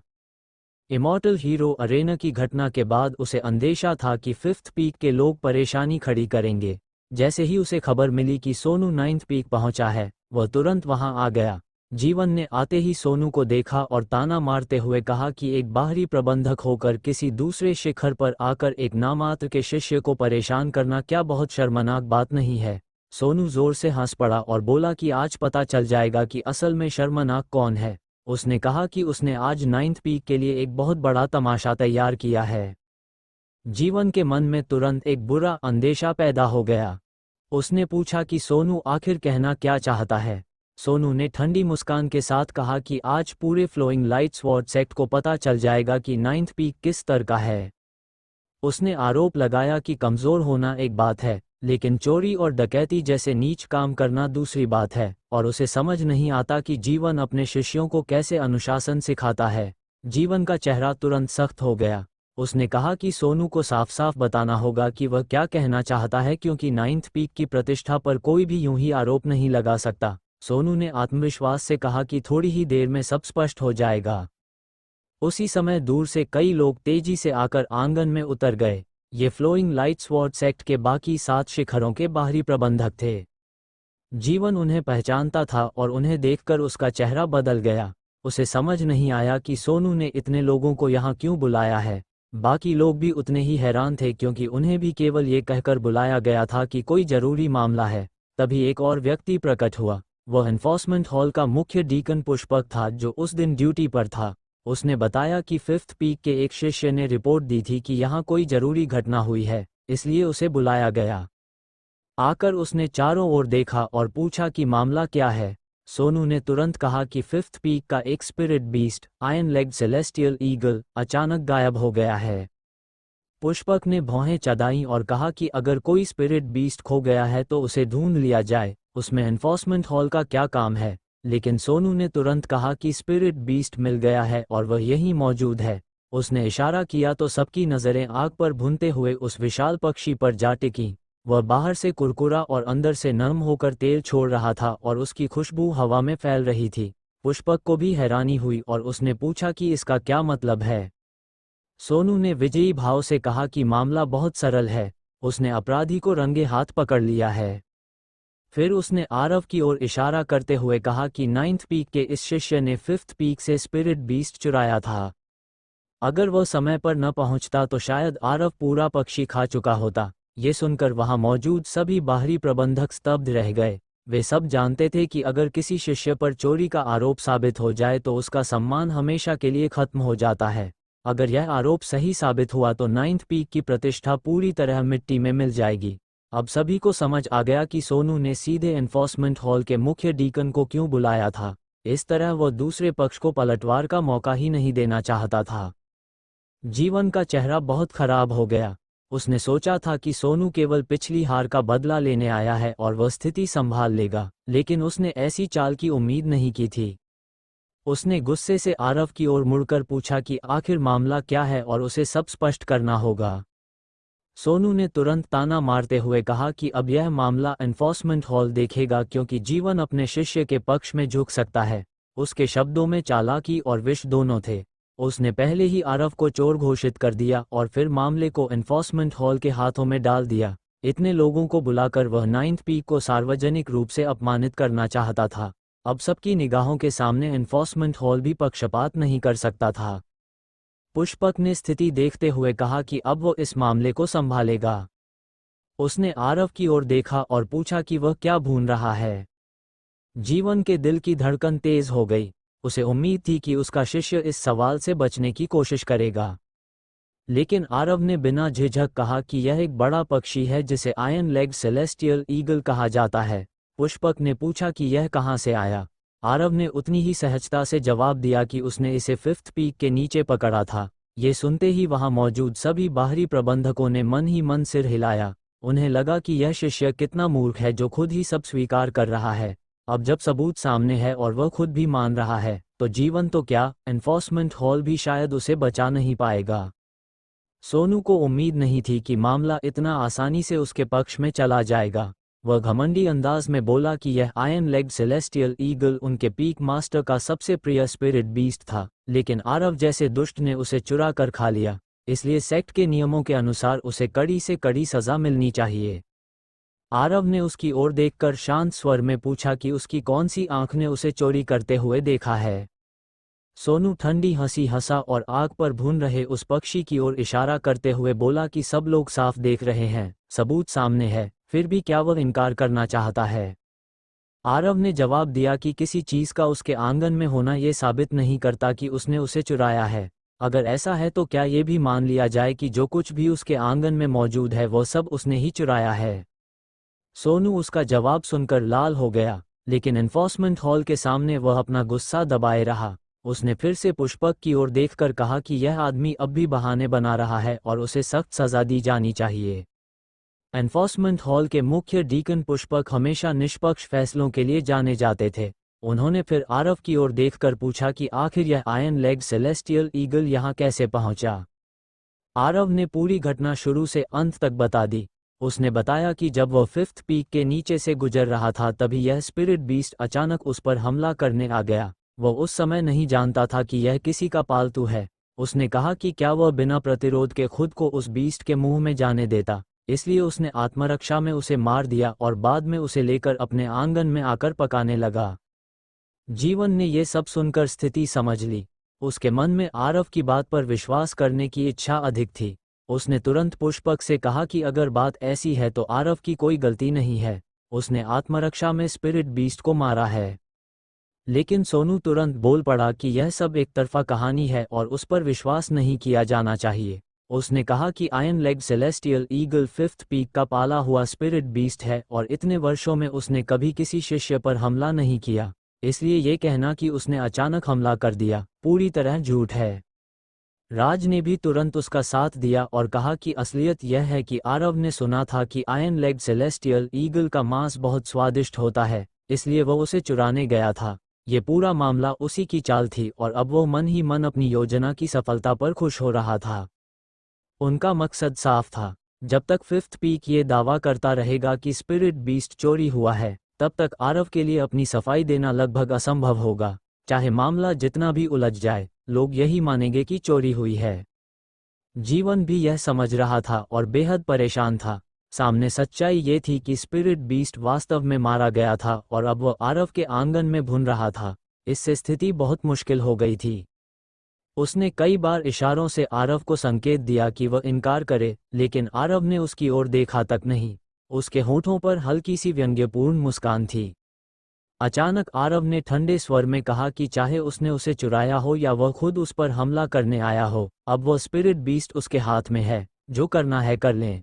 इमॉर्टल हीरो अरेना की घटना के बाद उसे अंदेशा था कि फिफ्थ पीक के लोग परेशानी खड़ी करेंगे। जैसे ही उसे खबर मिली कि सोनू 9th पीक पहुंचा है, वह तुरंत वहां आ गया। जीवन ने आते ही सोनू को देखा और ताना मारते हुए कहा कि एक बाहरी प्रबंधक होकर किसी दूसरे शिखर पर आकर एक नामात्र के शिष्य को परेशान करना क्या बहुत शर्मनाक बात नहीं है। सोनू जोर से हंस पड़ा और बोला कि आज पता चल जाएगा कि असल में शर्मनाक कौन है। उसने कहा कि उसने आज 9th पीक के लिए एक बहुत बड़ा तमाशा तैयार किया है। जीवन के मन में तुरंत एक बुरा अंदेशा पैदा हो गया। उसने पूछा कि सोनू आखिर कहना क्या चाहता है। सोनू ने ठंडी मुस्कान के साथ कहा कि आज पूरे फ्लोइंग लाइट स्वॉर्ड सेक्ट को पता चल जाएगा कि 9th पीक किस स्तर का है। उसने आरोप लगाया कि कमज़ोर होना एक बात है, लेकिन चोरी और डकैती जैसे नीच काम करना दूसरी बात है, और उसे समझ नहीं आता कि जीवन अपने शिष्यों को कैसे अनुशासन सिखाता है। जीवन का चेहरा तुरंत सख्त हो गया। उसने कहा कि सोनू को साफ साफ बताना होगा कि वह क्या कहना चाहता है, क्योंकि 9th पीक की प्रतिष्ठा पर कोई भी यूं ही आरोप नहीं लगा सकता। सोनू ने आत्मविश्वास से कहा कि थोड़ी ही देर में सब स्पष्ट हो जाएगा। उसी समय दूर से कई लोग तेजी से आकर आंगन में उतर गए। ये फ्लोइंग लाइट स्वॉर्ड सेक्ट के बाकी 7 शिखरों के बाहरी प्रबंधक थे। जीवन उन्हें पहचानता था और उन्हें देखकर उसका चेहरा बदल गया। उसे समझ नहीं आया कि सोनू ने इतने लोगों को यहाँ क्यों बुलाया है। बाकी लोग भी उतने ही हैरान थे, क्योंकि उन्हें भी केवल ये कहकर बुलाया गया था कि कोई जरूरी मामला है। तभी एक और व्यक्ति प्रकट हुआ। वह एनफोर्समेंट हॉल का मुख्य डीकन पुष्पक था, जो उस दिन ड्यूटी पर था। उसने बताया कि फिफ्थ पीक के एक शिष्य ने रिपोर्ट दी थी कि यहाँ कोई जरूरी घटना हुई है, इसलिए उसे बुलाया गया। आकर उसने चारों ओर देखा और पूछा कि मामला क्या है। सोनू ने तुरंत कहा कि फिफ्थ पीक का एक spirit beast, iron leg celestial eagle, अचानक गायब हो गया है। पुष्पक ने भौहें चढ़ाईं और कहा कि अगर कोई स्पिरिट बीस्ट खो गया है तो उसे ढूंढ लिया जाए, उसमें एनफोर्समेंट हॉल का क्या काम है। लेकिन सोनू ने तुरंत कहा कि स्पिरिट बीस्ट मिल गया है और वह यहीं मौजूद है। उसने इशारा किया तो सबकी नज़रें आग पर भुनते हुए उस विशाल पक्षी पर जा टिकीं। वह बाहर से कुरकुरा और अंदर से नरम होकर तेल छोड़ रहा था और उसकी खुशबू हवा में फैल रही थी। पुष्पक को भी हैरानी हुई और उसने पूछा कि इसका क्या मतलब है। सोनू ने विजयी भाव से कहा कि मामला बहुत सरल है, उसने अपराधी को रंगे हाथ पकड़ लिया है। फिर उसने आरव की ओर इशारा करते हुए कहा कि 9th पीक के इस शिष्य ने 5th पीक से स्पिरिट बीस्ट चुराया था। अगर वह समय पर न पहुंचता तो शायद आरव पूरा पक्षी खा चुका होता। ये सुनकर वहां मौजूद सभी बाहरी प्रबंधक स्तब्ध रह गए। वे सब जानते थे कि अगर किसी शिष्य पर चोरी का आरोप साबित हो जाए तो उसका सम्मान हमेशा के लिए खत्म हो जाता है। अगर यह आरोप सही साबित हुआ तो नाइन्थ पीक की प्रतिष्ठा पूरी तरह मिट्टी में मिल जाएगी। अब सभी को समझ आ गया कि सोनू ने सीधे एनफोर्समेंट हॉल के मुख्य डीकन को क्यों बुलाया था। इस तरह वह दूसरे पक्ष को पलटवार का मौका ही नहीं देना चाहता था। जीवन का चेहरा बहुत खराब हो गया। उसने सोचा था कि सोनू केवल पिछली हार का बदला लेने आया है और वह स्थिति संभाल लेगा, लेकिन उसने ऐसी चाल की उम्मीद नहीं की थी। उसने गुस्से से आरव की ओर मुड़कर पूछा कि आखिर मामला क्या है और उसे सब स्पष्ट करना होगा। सोनू ने तुरंत ताना मारते हुए कहा कि अब यह मामला एनफोर्समेंट हॉल देखेगा, क्योंकि जीवन अपने शिष्य के पक्ष में झुक सकता है। उसके शब्दों में चालाकी और विष दोनों थे। उसने पहले ही आरव को चोर घोषित कर दिया और फिर मामले को एनफोर्समेंट हॉल के हाथों में डाल दिया। इतने लोगों को बुलाकर वह नाइन्थ पीक को सार्वजनिक रूप से अपमानित करना चाहता था। अब सबकी निगाहों के सामने एनफोर्समेंट हॉल भी पक्षपात नहीं कर सकता था। पुष्पक ने स्थिति देखते हुए कहा कि अब वो इस मामले को संभालेगा। उसने आरव की ओर देखा और पूछा कि वह क्या भून रहा है। जीवन के दिल की धड़कन तेज हो गई। उसे उम्मीद थी कि उसका शिष्य इस सवाल से बचने की कोशिश करेगा, लेकिन आरव ने बिना झिझक कहा कि यह एक बड़ा पक्षी है जिसे आयरन लेग सेलेस्टियल ईगल कहा जाता है। पुष्पक ने पूछा कि यह कहाँ से आया। आरव ने उतनी ही सहजता से जवाब दिया कि उसने इसे फिफ्थ पीक के नीचे पकड़ा था। ये सुनते ही वहां मौजूद सभी बाहरी प्रबंधकों ने मन ही मन सिर हिलाया। उन्हें लगा कि यह शिष्य कितना मूर्ख है जो खुद ही सब स्वीकार कर रहा है। अब जब सबूत सामने है और वह खुद भी मान रहा है, तो जीवन तो क्या, एनफोर्समेंट हॉल भी शायद उसे बचा नहीं पाएगा। सोनू को उम्मीद नहीं थी कि मामला इतना आसानी से उसके पक्ष में चला जाएगा। वह घमंडी अंदाज में बोला कि यह आयरन लेग सेलेस्टियल ईगल उनके पीक मास्टर का सबसे प्रिय स्पिरिट बीस्ट था, लेकिन आरव जैसे दुष्ट ने उसे चुरा कर खा लिया। इसलिए सेक्ट के नियमों के अनुसार उसे कड़ी से कड़ी सजा मिलनी चाहिए। आरव ने उसकी ओर देखकर शांत स्वर में पूछा कि उसकी कौन सी आंख ने उसे चोरी करते हुए देखा है। सोनू ठंडी हंसी हंसा और आग पर भून रहे उस पक्षी की ओर इशारा करते हुए बोला कि सब लोग साफ देख रहे हैं, सबूत सामने है, फिर भी क्या वह इनकार करना चाहता है। आरव ने जवाब दिया कि किसी चीज का उसके आंगन में होना ये साबित नहीं करता कि उसने उसे चुराया है। अगर ऐसा है तो क्या ये भी मान लिया जाए कि जो कुछ भी उसके आंगन में मौजूद है वह सब उसने ही चुराया है। सोनू उसका जवाब सुनकर लाल हो गया, लेकिन एनफोर्समेंट हॉल के सामने वह अपना गुस्सा दबाए रहा। उसने फिर से पुष्पक की ओर देखकर कहा कि यह आदमी अब भी बहाने बना रहा है और उसे सख्त सजा दी जानी चाहिए। एनफोर्समेंट हॉल के मुख्य डीकन पुष्पक हमेशा निष्पक्ष फैसलों के लिए जाने जाते थे। उन्होंने फिर आरव की ओर देखकर पूछा कि आखिर यह आयरन लेग सेलेस्टियल ईगल यहाँ कैसे पहुंचा। आरव ने पूरी घटना शुरू से अंत तक बता दी। उसने बताया कि जब वह फिफ्थ पीक के नीचे से गुजर रहा था तभी यह स्पिरिट बीस्ट अचानक उस पर हमला करने आ गया। वह उस समय नहीं जानता था कि यह किसी का पालतू है। उसने कहा कि क्या वह बिना प्रतिरोध के खुद को उस बीस्ट के मुंह में जाने देता, इसलिए उसने आत्मरक्षा में उसे मार दिया और बाद में उसे लेकर अपने आंगन में आकर पकाने लगा। जीवन ने यह सब सुनकर स्थिति समझ ली। उसके मन में आरव की बात पर विश्वास करने की इच्छा अधिक थी। उसने तुरंत पुष्पक से कहा कि अगर बात ऐसी है तो आरव की कोई गलती नहीं है, उसने आत्मरक्षा में स्पिरिट बीस्ट को मारा है। लेकिन सोनू तुरंत बोल पड़ा कि यह सब एक तरफा कहानी है और उस पर विश्वास नहीं किया जाना चाहिए। उसने कहा कि iron leg celestial eagle fifth peak का पाला हुआ स्पिरिट बीस्ट है और इतने वर्षों में उसने कभी किसी शिष्य पर हमला नहीं किया, इसलिए ये कहना कि उसने अचानक हमला कर दिया पूरी तरह झूठ है। राज ने भी तुरंत उसका साथ दिया और कहा कि असलियत यह है कि आरव ने सुना था कि आयरन लेग सेलेस्टियल ईगल का मांस बहुत स्वादिष्ट होता है, इसलिए वह उसे चुराने गया था। ये पूरा मामला उसी की चाल थी और अब वो मन ही मन अपनी योजना की सफलता पर खुश हो रहा था। उनका मकसद साफ था। जब तक फिफ्थ पीक ये दावा करता रहेगा कि स्पिरिट बीस्ट चोरी हुआ है, तब तक आरव के लिए अपनी सफाई देना लगभग असंभव होगा। चाहे मामला जितना भी उलझ जाए, लोग यही मानेंगे कि चोरी हुई है। जीवन भी यह समझ रहा था और बेहद परेशान था। सामने सच्चाई ये थी कि स्पिरिट बीस्ट वास्तव में मारा गया था और अब वह आरव के आंगन में भुन रहा था। इससे स्थिति बहुत मुश्किल हो गई थी। उसने कई बार इशारों से आरव को संकेत दिया कि वह इनकार करे, लेकिन आरव ने उसकी ओर देखा तक नहीं। उसके होठों पर हल्की सी व्यंग्यपूर्ण मुस्कान थी। अचानक आरव ने ठंडे स्वर में कहा कि चाहे उसने उसे चुराया हो या वह खुद उस पर हमला करने आया हो, अब वह स्पिरिट बीस्ट उसके हाथ में है, जो करना है कर लें।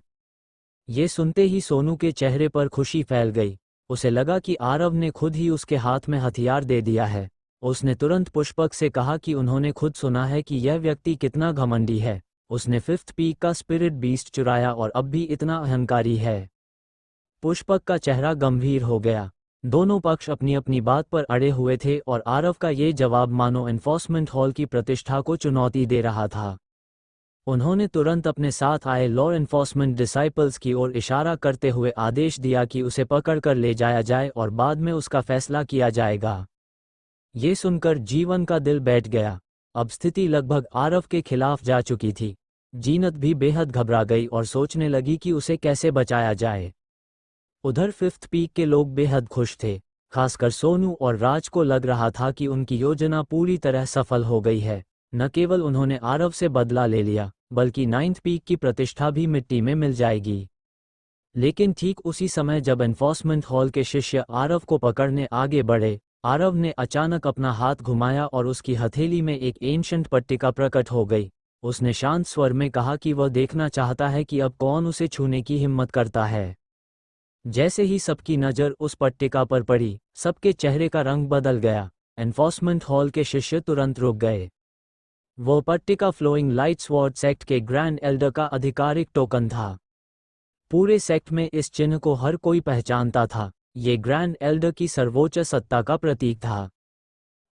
ये सुनते ही सोनू के चेहरे पर खुशी फैल गई। उसे लगा कि आरव ने खुद ही उसके हाथ में हथियार दे दिया है। उसने तुरंत पुष्पक से कहा कि उन्होंने खुद सुना है कि यह व्यक्ति कितना घमंडी है। उसने फिफ्थ पीक का स्पिरिट बीस्ट चुराया और अब भी इतना अहंकारी है। पुष्पक का चेहरा गंभीर हो गया। दोनों पक्ष अपनी अपनी बात पर अड़े हुए थे और आरव का ये जवाब मानो एन्फोर्समेंट हॉल की प्रतिष्ठा को चुनौती दे रहा था। उन्होंने तुरंत अपने साथ आए लॉ एन्फोर्समेंट डिसाइपल्स की ओर इशारा करते हुए आदेश दिया कि उसे पकड़कर ले जाया जाए और बाद में उसका फैसला किया जाएगा। ये सुनकर जीवन का दिल बैठ गया। अब स्थिति लगभग आरव के खिलाफ जा चुकी थी। जीनत भी बेहद घबरा गई और सोचने लगी कि उसे कैसे बचाया जाए। उधर फिफ्थ पीक के लोग बेहद खुश थे, खासकर सोनू और राज को लग रहा था कि उनकी योजना पूरी तरह सफल हो गई है। न केवल उन्होंने आरव से बदला ले लिया, बल्कि नाइन्थ पीक की प्रतिष्ठा भी मिट्टी में मिल जाएगी। लेकिन ठीक उसी समय जब एन्फोर्समेंट हॉल के शिष्य आरव को पकड़ने आगे बढ़े, आरव ने अचानक अपना हाथ घुमाया और उसकी हथेली में एक एंशंट पट्टिका प्रकट हो गई। उसने शांत स्वर में कहा कि वह देखना चाहता है कि अब कौन उसे छूने की हिम्मत करता है। जैसे ही सबकी नज़र उस पट्टिका पर पड़ी, सबके चेहरे का रंग बदल गया। एन्फोर्समेंट हॉल के शिष्य तुरंत रुक गए। वो पट्टिका फ्लोइंग लाइट स्वॉर्ड सेक्ट के ग्रैंड एल्डर का आधिकारिक टोकन था। पूरे सेक्ट में इस चिन्ह को हर कोई पहचानता था। ये ग्रैंड एल्डर की सर्वोच्च सत्ता का प्रतीक था।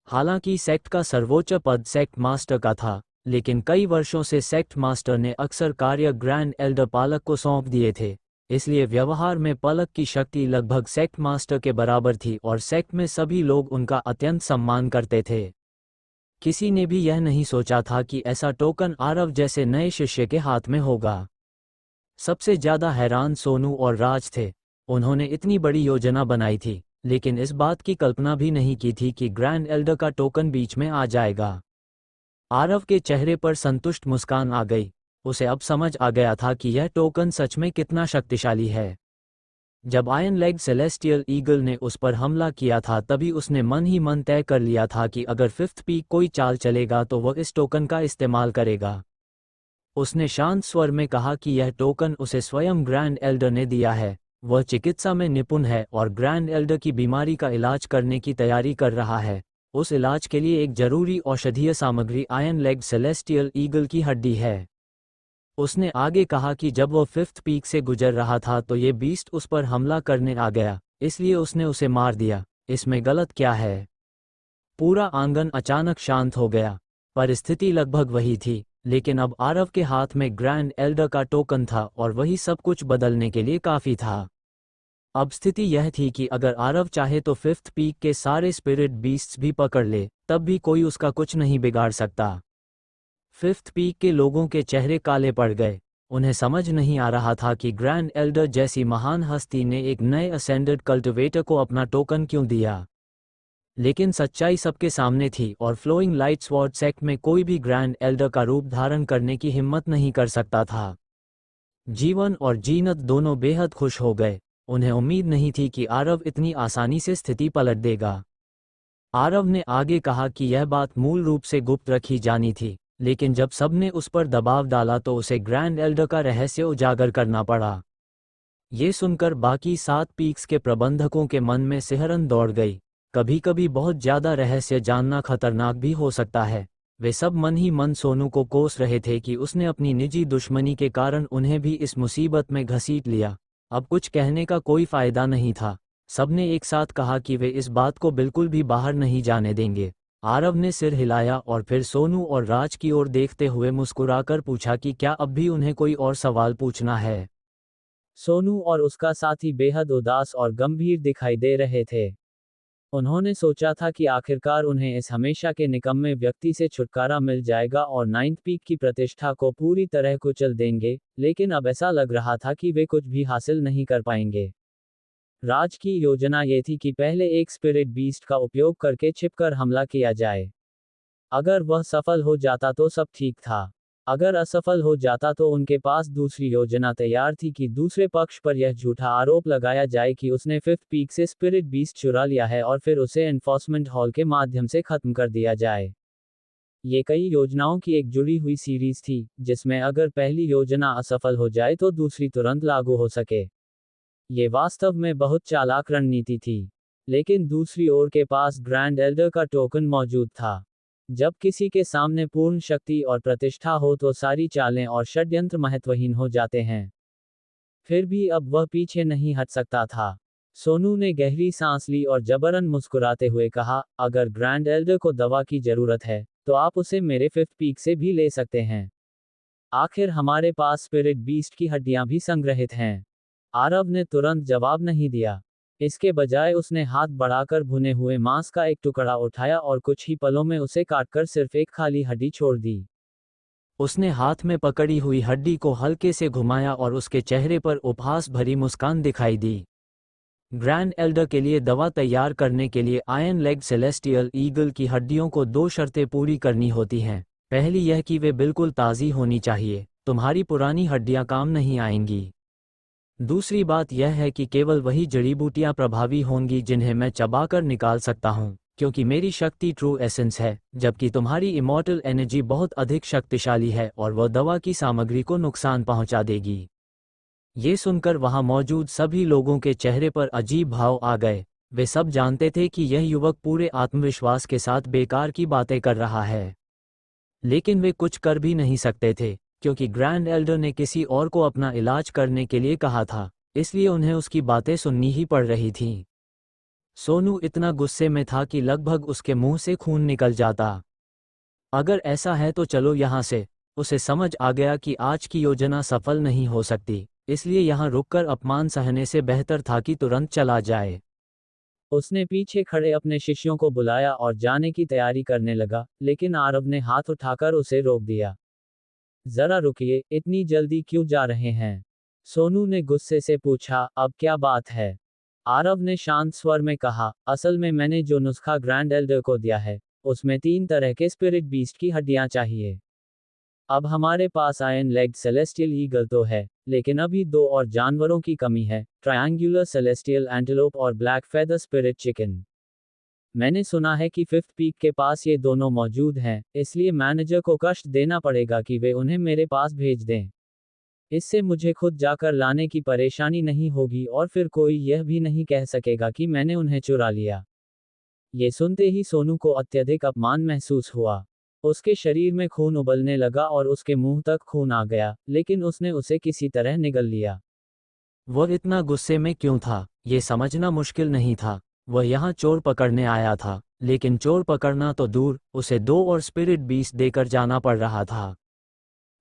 हालांकि सेक्ट का सर्वोच्च पद सेक्ट मास्टर का था, लेकिन कई वर्षों से सेक्ट मास्टर ने अक्सर कार्य ग्रैंड एल्डर पालक को सौंप दिए थे। इसलिए व्यवहार में पालक की शक्ति लगभग सेक्ट मास्टर के बराबर थी और सेक्ट में सभी लोग उनका अत्यंत सम्मान करते थे। किसी ने भी यह नहीं सोचा था कि ऐसा टोकन आरव जैसे नए शिष्य के हाथ में होगा। सबसे ज्यादा हैरान सोनू और राज थे। उन्होंने इतनी बड़ी योजना बनाई थी, लेकिन इस बात की कल्पना भी नहीं की थी कि ग्रैंड एल्डर का टोकन बीच में आ जाएगा। आरव के चेहरे पर संतुष्ट मुस्कान आ गई। उसे अब समझ आ गया था कि यह टोकन सच में कितना शक्तिशाली है। जब आयरन लेग सेलेस्टियल ईगल ने उस पर हमला किया था, तभी उसने मन ही मन तय कर लिया था कि अगर फिफ्थ पीक कोई चाल चलेगा तो वह इस टोकन का इस्तेमाल करेगा। उसने शांत स्वर में कहा कि यह टोकन उसे स्वयं ग्रैंड एल्डर ने दिया है। वह चिकित्सा में निपुण है और ग्रैंड एल्डर की बीमारी का इलाज करने की तैयारी कर रहा है। उस इलाज के लिए एक जरूरी औषधीय सामग्री आयरन लेग सेलेस्टियल ईगल की हड्डी है। उसने आगे कहा कि जब वह फिफ्थ पीक से गुजर रहा था तो ये बीस्ट उस पर हमला करने आ गया, इसलिए उसने उसे मार दिया। इसमें गलत क्या है? पूरा आंगन अचानक शांत हो गया। परिस्थिति लगभग वही थी, लेकिन अब आरव के हाथ में ग्रैंड एल्डर का टोकन था और वही सब कुछ बदलने के लिए काफी था। अब स्थिति यह थी कि अगर आरव चाहे तो फिफ्थ पीक के सारे स्पिरिट बीस्ट्स भी पकड़ ले, तब भी कोई उसका कुछ नहीं बिगाड़ सकता। फिफ्थ पीक के लोगों के चेहरे काले पड़ गए। उन्हें समझ नहीं आ रहा था कि ग्रैंड एल्डर जैसी महान हस्ती ने एक नए असेंडेड कल्टिवेटर को अपना टोकन क्यों दिया। लेकिन सच्चाई सबके सामने थी और फ्लोइंग लाइट स्वॉर्ड सेक्ट में कोई भी ग्रैंड एल्डर का रूप धारण करने की हिम्मत नहीं कर सकता था। जीवन और जीनत दोनों बेहद खुश हो गए। उन्हें उम्मीद नहीं थी कि आरव इतनी आसानी से स्थिति पलट देगा। आरव ने आगे कहा कि यह बात मूल रूप से गुप्त रखी जानी थी, लेकिन जब सबने उस पर दबाव डाला तो उसे ग्रैंड एल्डर का रहस्य उजागर करना पड़ा। ये सुनकर बाकी 7 पीक्स के प्रबंधकों के मन में सिहरन दौड़ गई। कभी कभी बहुत ज्यादा रहस्य जानना खतरनाक भी हो सकता है। वे सब मन ही मन सोनू को कोस रहे थे कि उसने अपनी निजी दुश्मनी के कारण उन्हें भी इस मुसीबत में घसीट लिया। अब कुछ कहने का कोई फायदा नहीं था। सबने एक साथ कहा कि वे इस बात को बिल्कुल भी बाहर नहीं जाने देंगे। आरव ने सिर हिलाया और फिर सोनू और राज की ओर देखते हुए मुस्कुराकर पूछा कि क्या अब भी उन्हें कोई और सवाल पूछना है। सोनू और उसका साथी बेहद उदास और गंभीर दिखाई दे रहे थे। उन्होंने सोचा था कि आखिरकार उन्हें इस हमेशा के निकम्मे व्यक्ति से छुटकारा मिल जाएगा और नाइन्थ पीक की प्रतिष्ठा को पूरी तरह कुचल देंगे, लेकिन अब ऐसा लग रहा था कि वे कुछ भी हासिल नहीं कर पाएंगे। राज की योजना ये थी कि पहले एक स्पिरिट बीस्ट का उपयोग करके छिपकर हमला किया जाए। अगर वह सफल हो जाता तो सब ठीक था। अगर असफल हो जाता तो उनके पास दूसरी योजना तैयार थी कि दूसरे पक्ष पर यह झूठा आरोप लगाया जाए कि उसने फिफ्थ पीक से स्पिरिट बीस्ट चुरा लिया है और फिर उसे एनफोर्समेंट हॉल के माध्यम से खत्म कर दिया जाए। ये कई योजनाओं की एक जुड़ी हुई सीरीज थी, जिसमें अगर पहली योजना असफल हो जाए तो दूसरी तुरंत लागू हो सके। ये वास्तव में बहुत चालाक रणनीति थी। लेकिन दूसरी ओर के पास ग्रैंड एल्डर का टोकन मौजूद था। जब किसी के सामने पूर्ण शक्ति और प्रतिष्ठा हो तो सारी चालें और षड्यंत्र महत्वहीन हो जाते हैं। फिर भी अब वह पीछे नहीं हट सकता था। सोनू ने गहरी सांस ली और जबरन मुस्कुराते हुए कहा, अगर ग्रैंड एल्डर को दवा की जरूरत है, तो आप उसे मेरे फिफ्थ पीक से भी ले सकते हैं। आखिर हमारे पास स्पिरिट बीस्ट की हड्डियां भी संग्रहित हैं। आरव ने तुरंत जवाब नहीं दिया। इसके बजाय उसने हाथ बढ़ाकर भुने हुए मांस का एक टुकड़ा उठाया और कुछ ही पलों में उसे काटकर सिर्फ एक खाली हड्डी छोड़ दी। उसने हाथ में पकड़ी हुई हड्डी को हल्के से घुमाया और उसके चेहरे पर उपहास भरी मुस्कान दिखाई दी। ग्रैंड एल्डर के लिए दवा तैयार करने के लिए आयरन लेग सेलेस्टियल ईगल की हड्डियों को 2 शर्तें पूरी करनी होती हैं। पहली यह कि वे बिल्कुल ताज़ी होनी चाहिए, तुम्हारी पुरानी हड्डियां काम नहीं आएंगी। दूसरी बात यह है कि केवल वही जड़ी बूटियां प्रभावी होंगी जिन्हें मैं चबाकर निकाल सकता हूं, क्योंकि मेरी शक्ति ट्रू एसेंस है, जबकि तुम्हारी इमॉर्टल एनर्जी बहुत अधिक शक्तिशाली है और वह दवा की सामग्री को नुकसान पहुंचा देगी। ये सुनकर वहां मौजूद सभी लोगों के चेहरे पर अजीब भाव आ गए। वे सब जानते थे कि यह युवक पूरे आत्मविश्वास के साथ बेकार की बातें कर रहा है, लेकिन वे कुछ कर भी नहीं सकते थे, क्योंकि ग्रैंड एल्डर ने किसी और को अपना इलाज करने के लिए कहा था, इसलिए उन्हें उसकी बातें सुननी ही पड़ रही थीं। सोनू इतना गुस्से में था कि लगभग उसके मुंह से खून निकल जाता। अगर ऐसा है तो चलो यहाँ से। उसे समझ आ गया कि आज की योजना सफल नहीं हो सकती, इसलिए यहाँ रुककर अपमान सहने से बेहतर था कि तुरंत चला जाए। उसने पीछे खड़े अपने शिष्यों को बुलाया और जाने की तैयारी करने लगा, लेकिन आरव ने हाथ उठाकर उसे रोक दिया। जरा रुकिए, इतनी जल्दी क्यों जा रहे हैं? सोनू ने गुस्से से पूछा, अब क्या बात है? आरव ने शांत स्वर में कहा, असल में मैंने जो नुस्खा ग्रैंड एल्डर को दिया है, उसमें 3 तरह के स्पिरिट बीस्ट की हड्डियां चाहिए। अब हमारे पास आयरन लेग सेलेस्टियल ईगल तो है, लेकिन अभी 2 और जानवरों की कमी है, ट्रायंगुलर सेलेस्टियल एंटेलोप और ब्लैक फेदर स्पिरिट चिकन। मैंने सुना है कि फिफ्थ पीक के पास ये दोनों मौजूद हैं, इसलिए मैनेजर को कष्ट देना पड़ेगा कि वे उन्हें मेरे पास भेज दें। इससे मुझे खुद जाकर लाने की परेशानी नहीं होगी और फिर कोई यह भी नहीं कह सकेगा कि मैंने उन्हें चुरा लिया। ये सुनते ही सोनू को अत्यधिक अपमान महसूस हुआ। उसके शरीर में खून उबलने लगा और उसके मुंह तक खून आ गया, लेकिन उसने उसे किसी तरह निगल लिया। वह इतना गुस्से में क्यों था, ये समझना मुश्किल नहीं था। वह यहाँ चोर पकड़ने आया था, लेकिन चोर पकड़ना तो दूर, उसे 2 और स्पिरिट बीस्ट देकर जाना पड़ रहा था।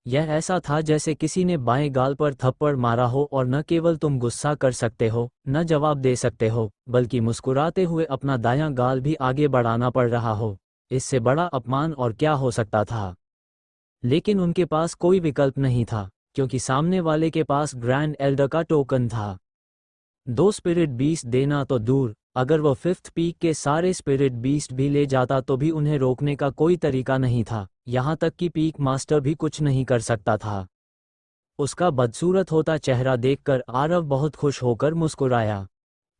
यह ऐसा था जैसे किसी ने बाएं गाल पर थप्पड़ मारा हो और न केवल तुम गुस्सा कर सकते हो, न जवाब दे सकते हो, बल्कि मुस्कुराते हुए अपना दायां गाल भी आगे बढ़ाना पड़ रहा हो। इससे बड़ा अपमान और क्या हो सकता था? लेकिन उनके पास कोई विकल्प नहीं था, क्योंकि सामने वाले के पास ग्रैंड एल्डर का टोकन था। 2 स्पिरिट बीस्ट देना तो दूर, अगर वह फिफ्थ पीक के सारे स्पिरिट बीस्ट भी ले जाता तो भी उन्हें रोकने का कोई तरीका नहीं था, यहाँ तक कि पीक मास्टर भी कुछ नहीं कर सकता था। उसका बदसूरत होता चेहरा देखकर आरव बहुत खुश होकर मुस्कुराया।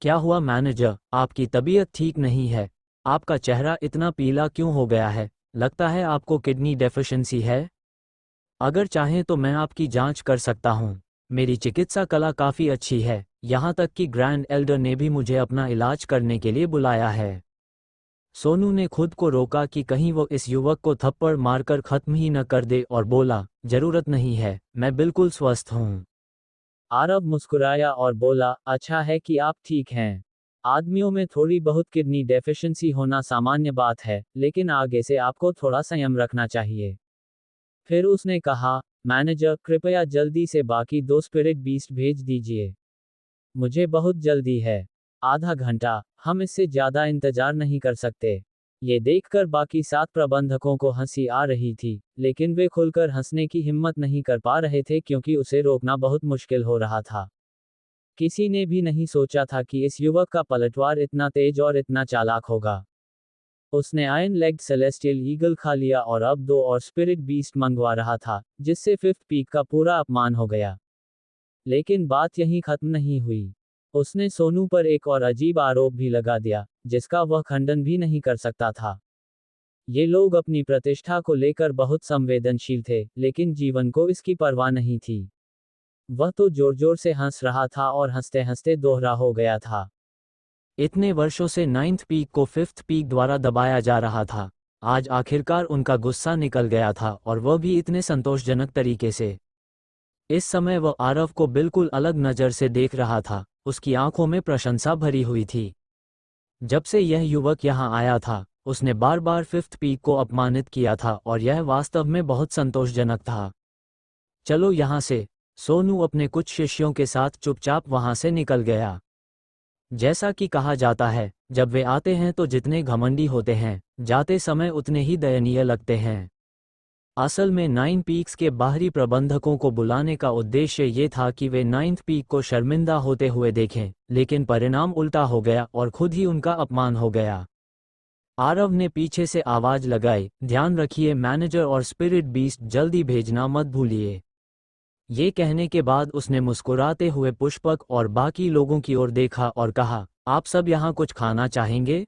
क्या हुआ मैनेजर, आपकी तबीयत ठीक नहीं है? आपका चेहरा इतना पीला क्यों हो गया है? लगता है आपको किडनी डेफिशिएंसी है। अगर चाहें तो मैं आपकी जांच कर सकता हूं। मेरी चिकित्सा कला काफ़ी अच्छी है, यहाँ तक कि ग्रैंड एल्डर ने भी मुझे अपना इलाज करने के लिए बुलाया है। सोनू ने खुद को रोका कि कहीं वो इस युवक को थप्पड़ मारकर खत्म ही न कर दे और बोला, जरूरत नहीं है, मैं बिल्कुल स्वस्थ हूँ। आरव मुस्कुराया और बोला, अच्छा है कि आप ठीक हैं। आदमियों में थोड़ी बहुत किडनी डेफिशिएंसी होना सामान्य बात है, लेकिन आगे से आपको थोड़ा संयम रखना चाहिए। फिर उसने कहा, मैनेजर कृपया जल्दी से बाकी 2 स्पिरिट बीस्ट भेज दीजिए। मुझे बहुत जल्दी है। आधा घंटा, हम इससे ज़्यादा इंतजार नहीं कर सकते। ये देखकर बाकी 7 प्रबंधकों को हंसी आ रही थी, लेकिन वे खुलकर हंसने की हिम्मत नहीं कर पा रहे थे क्योंकि उसे रोकना बहुत मुश्किल हो रहा था। किसी ने भी नहीं सोचा था कि इस युवक का पलटवार इतना तेज और इतना चालाक होगा। उसने आयरन लेग सेलेस्टियल ईगल खा लिया और अब 2 और स्पिरिट बीस्ट मंगवा रहा था, जिससे फिफ्थ पीक का पूरा अपमान हो गया। लेकिन बात यहीं खत्म नहीं हुई। उसने सोनू पर एक और अजीब आरोप भी लगा दिया, जिसका वह खंडन भी नहीं कर सकता था। ये लोग अपनी प्रतिष्ठा को लेकर बहुत संवेदनशील थे, लेकिन जीवन को इसकी परवाह नहीं थी। वह तो जोर जोर से हंस रहा था और हंसते हंसते दोहरा हो गया था। इतने वर्षों से नाइन्थ पीक को फिफ्थ पीक द्वारा दबाया जा रहा था। आज आखिरकार उनका गुस्सा निकल गया था, और वह भी इतने संतोषजनक तरीके से। इस समय वह आरव को बिल्कुल अलग नज़र से देख रहा था, उसकी आंखों में प्रशंसा भरी हुई थी। जब से यह युवक यहाँ आया था, उसने बार बार फिफ्थ पीक को अपमानित किया था, और यह वास्तव में बहुत संतोषजनक था। चलो यहाँ से। सोनू अपने कुछ शिष्यों के साथ चुपचाप वहाँ से निकल गया। जैसा कि कहा जाता है, जब वे आते हैं तो जितने घमंडी होते हैं, जाते समय उतने ही दयनीय लगते हैं। असल में नाइन पीक्स के बाहरी प्रबंधकों को बुलाने का उद्देश्य ये था कि वे नाइन्थ पीक को शर्मिंदा होते हुए देखें, लेकिन परिणाम उल्टा हो गया और खुद ही उनका अपमान हो गया। आरव ने पीछे से आवाज लगाई, ध्यान रखिए मैनेजर और स्पिरिट बीस्ट जल्दी भेजना मत भूलिए। ये कहने के बाद उसने मुस्कुराते हुए पुष्पक और बाकी लोगों की ओर देखा और कहा, आप सब यहाँ कुछ खाना चाहेंगे?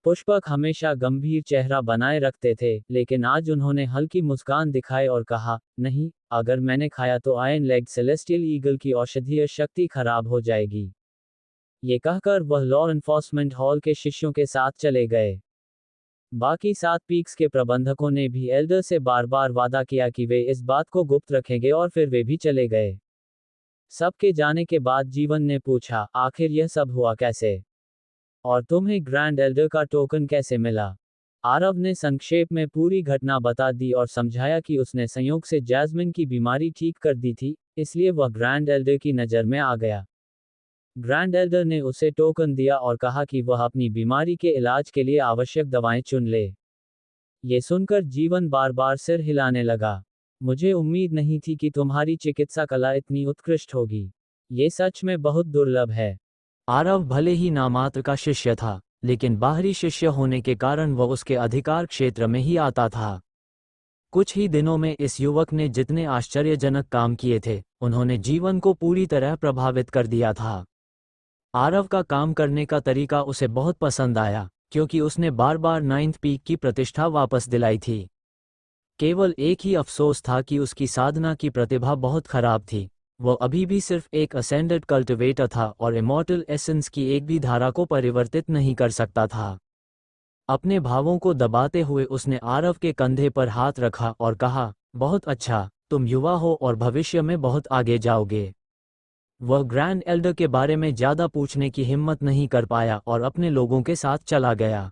पुष्पक हमेशा गंभीर चेहरा बनाए रखते थे, लेकिन आज उन्होंने हल्की मुस्कान दिखाई और कहा, नहीं, अगर मैंने खाया तो आयरन लेग सेलेस्टियल ईगल की औषधीय शक्ति खराब हो जाएगी। ये कहकर वह लॉ एनफोर्समेंट हॉल के शिष्यों के साथ चले गए। बाकी 7 पीक्स के प्रबंधकों ने भी एल्डर से बार बार वादा किया कि वे इस बात को गुप्त रखेंगे, और फिर वे भी चले गए। सबके जाने के बाद जीवन ने पूछा, आखिर यह सब हुआ कैसे? और तुम्हें ग्रैंड एल्डर का टोकन कैसे मिला? आरव ने संक्षेप में पूरी घटना बता दी और समझाया कि उसने संयोग से जैस्मिन की बीमारी ठीक कर दी थी, इसलिए वह ग्रैंड एल्डर की नज़र में आ गया। ग्रैंड एल्डर ने उसे टोकन दिया और कहा कि वह अपनी बीमारी के इलाज के लिए आवश्यक दवाएं चुन ले। ये सुनकर जीवन बार बार सिर हिलाने लगा। मुझे उम्मीद नहीं थी कि तुम्हारी चिकित्सा कला इतनी उत्कृष्ट होगी। ये सच में बहुत दुर्लभ है। आरव भले ही नामात्र का शिष्य था, लेकिन बाहरी शिष्य होने के कारण वह उसके अधिकार क्षेत्र में ही आता था। कुछ ही दिनों में इस युवक ने जितने आश्चर्यजनक काम किए थे, उन्होंने जीवन को पूरी तरह प्रभावित कर दिया था। आरव का काम करने का तरीका उसे बहुत पसंद आया, क्योंकि उसने बार बार नाइन्थ पीक की प्रतिष्ठा वापस दिलाई थी। केवल एक ही अफसोस था कि उसकी साधना की प्रतिभा बहुत खराब थी। वह अभी भी सिर्फ एक असेंडेड कल्टिवेटर था और इमॉर्टल एसेंस की एक भी धारा को परिवर्तित नहीं कर सकता था। अपने भावों को दबाते हुए उसने आरव के कंधे पर हाथ रखा और कहा, बहुत अच्छा, तुम युवा हो और भविष्य में बहुत आगे जाओगे। वह ग्रैंड एल्डर के बारे में ज़्यादा पूछने की हिम्मत नहीं कर पाया और अपने लोगों के साथ चला गया।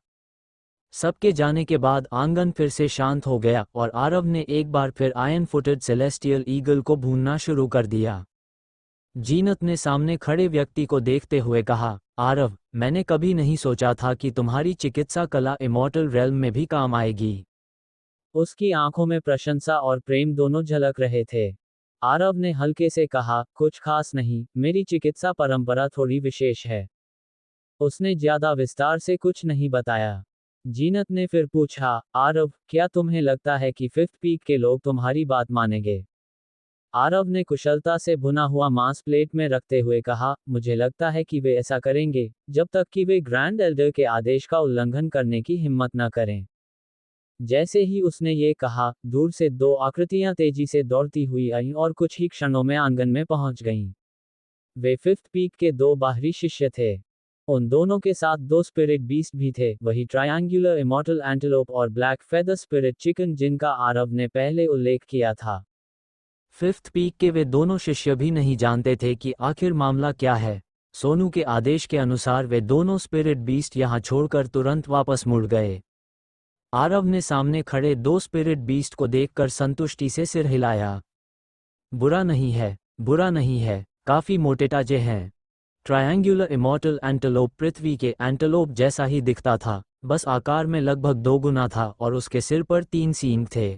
सबके जाने के बाद आंगन फिर से शांत हो गया और आरव ने एक बार फिर आयरन फुटेड सेलेस्टियल ईगल को भूनना शुरू कर दिया। जीनत ने सामने खड़े व्यक्ति को देखते हुए कहा, आरव, मैंने कभी नहीं सोचा था कि तुम्हारी चिकित्सा कला इमॉर्टल रेल्म में भी काम आएगी। उसकी आंखों में प्रशंसा और प्रेम दोनों झलक रहे थे। आरव ने हल्के से कहा, कुछ खास नहीं, मेरी चिकित्सा परंपरा थोड़ी विशेष है। उसने ज्यादा विस्तार से कुछ नहीं बताया। जीनत ने फिर पूछा, आरव, क्या तुम्हें लगता है कि फिफ्थ पीक के लोग तुम्हारी बात मानेंगे? आरव ने कुशलता से भुना हुआ मांस प्लेट में रखते हुए कहा, मुझे लगता है कि वे ऐसा करेंगे, जब तक कि वे ग्रैंड एल्डर के आदेश का उल्लंघन करने की हिम्मत न करें। जैसे ही उसने ये कहा, दूर से 2 आकृतियां तेजी से दौड़ती हुई आईं और कुछ ही क्षणों में आंगन में पहुंच गईं। वे फिफ्थ पीक के 2 बाहरी शिष्य थे। उन दोनों के साथ 2 स्पिरिट बीस्ट भी थे, वही ट्रायंगुलर इमॉर्टल एंटेलोप और ब्लैक फेदर स्पिरिट चिकन जिनका आरव ने पहले उल्लेख किया था। फिफ्थ पीक के वे दोनों शिष्य भी नहीं जानते थे कि आखिर मामला क्या है। सोनू के आदेश के अनुसार वे दोनों स्पिरिट बीस्ट यहाँ छोड़कर तुरंत वापस मुड़ गए। आरव ने सामने खड़े 2 स्पिरिट बीस्ट को देखकर संतुष्टि से सिर हिलाया। बुरा नहीं है, बुरा नहीं है, काफी मोटेताजे हैं। ट्रायंगुलर इमॉर्टल एंटेलोप पृथ्वी के एंटेलोप जैसा ही दिखता था, बस आकार में लगभग 2 गुना था और उसके सिर पर 3 सींग थे।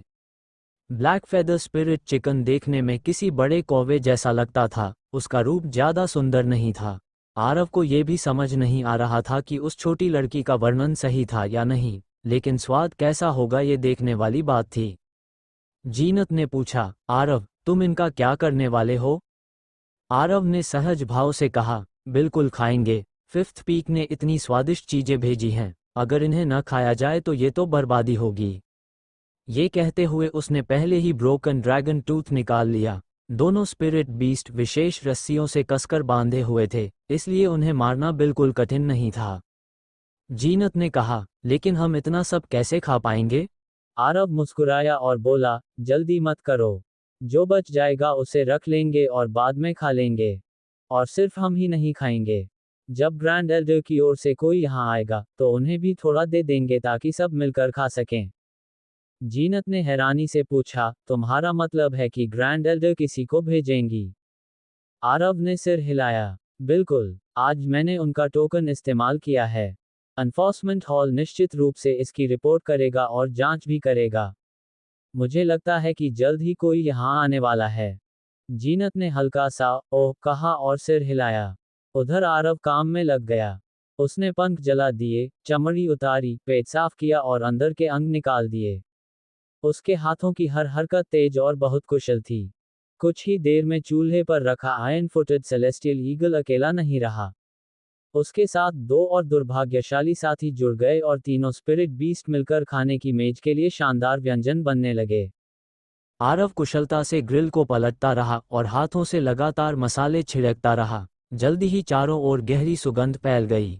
ब्लैक फेदर स्पिरिट चिकन देखने में किसी बड़े कौवे जैसा लगता था, उसका रूप ज्यादा सुंदर नहीं था। आरव को ये भी समझ नहीं आ रहा था कि उस छोटी लड़की का वर्णन सही था या नहीं, लेकिन स्वाद कैसा होगा ये देखने वाली बात थी। जीनत ने पूछा, आरव, तुम इनका क्या करने वाले हो? आरव ने सहज भाव से कहा, बिल्कुल खाएंगे। फिफ्थ पीक ने इतनी स्वादिष्ट चीजें भेजी हैं, अगर इन्हें न खाया जाए तो ये तो बर्बादी होगी। ये कहते हुए उसने पहले ही ब्रोकन ड्रैगन टूथ निकाल लिया। दोनों स्पिरिट बीस्ट विशेष रस्सियों से कसकर बांधे हुए थे, इसलिए उन्हें मारना बिल्कुल कठिन नहीं था। जीनत ने कहा, लेकिन हम इतना सब कैसे खा पाएंगे? आरव मुस्कुराया और बोला, जल्दी मत करो। जो बच जाएगा उसे रख लेंगे और बाद में खा लेंगे। और सिर्फ हम ही नहीं खाएंगे। जब ग्रैंड एल्डर की ओर से कोई यहाँ आएगा तो उन्हें भी थोड़ा दे देंगे ताकि सब मिलकर खा सकें। जीनत ने हैरानी से पूछा, तुम्हारा मतलब है कि ग्रैंड एल्डर किसी को भेजेंगी? आरव ने सिर हिलाया, बिल्कुल, आज मैंने उनका टोकन इस्तेमाल किया है। एनफोर्समेंट हॉल निश्चित रूप से इसकी रिपोर्ट करेगा और जांच भी करेगा। मुझे लगता है कि जल्द ही कोई यहाँ आने वाला है। जीनत ने हल्का सा ओह कहा और सिर हिलाया। उधर आरव काम में लग गया। उसने पंख जला दिए, चमड़ी उतारी, पेट साफ किया और अंदर के अंग निकाल दिए। उसके हाथों की हर हरकत तेज और बहुत कुशल थी। कुछ ही देर में चूल्हे पर रखा आयरन फुटेड सेलेस्टियल ईगल अकेला नहीं रहा। उसके साथ 2 और दुर्भाग्यशाली साथी जुड़ गए और तीनों स्पिरिट बीस्ट मिलकर खाने की मेज के लिए शानदार व्यंजन बनने लगे। आरव कुशलता से ग्रिल को पलटता रहा और हाथों से लगातार मसाले छिड़कता रहा। जल्दी ही चारों ओर गहरी सुगंध फैल गई।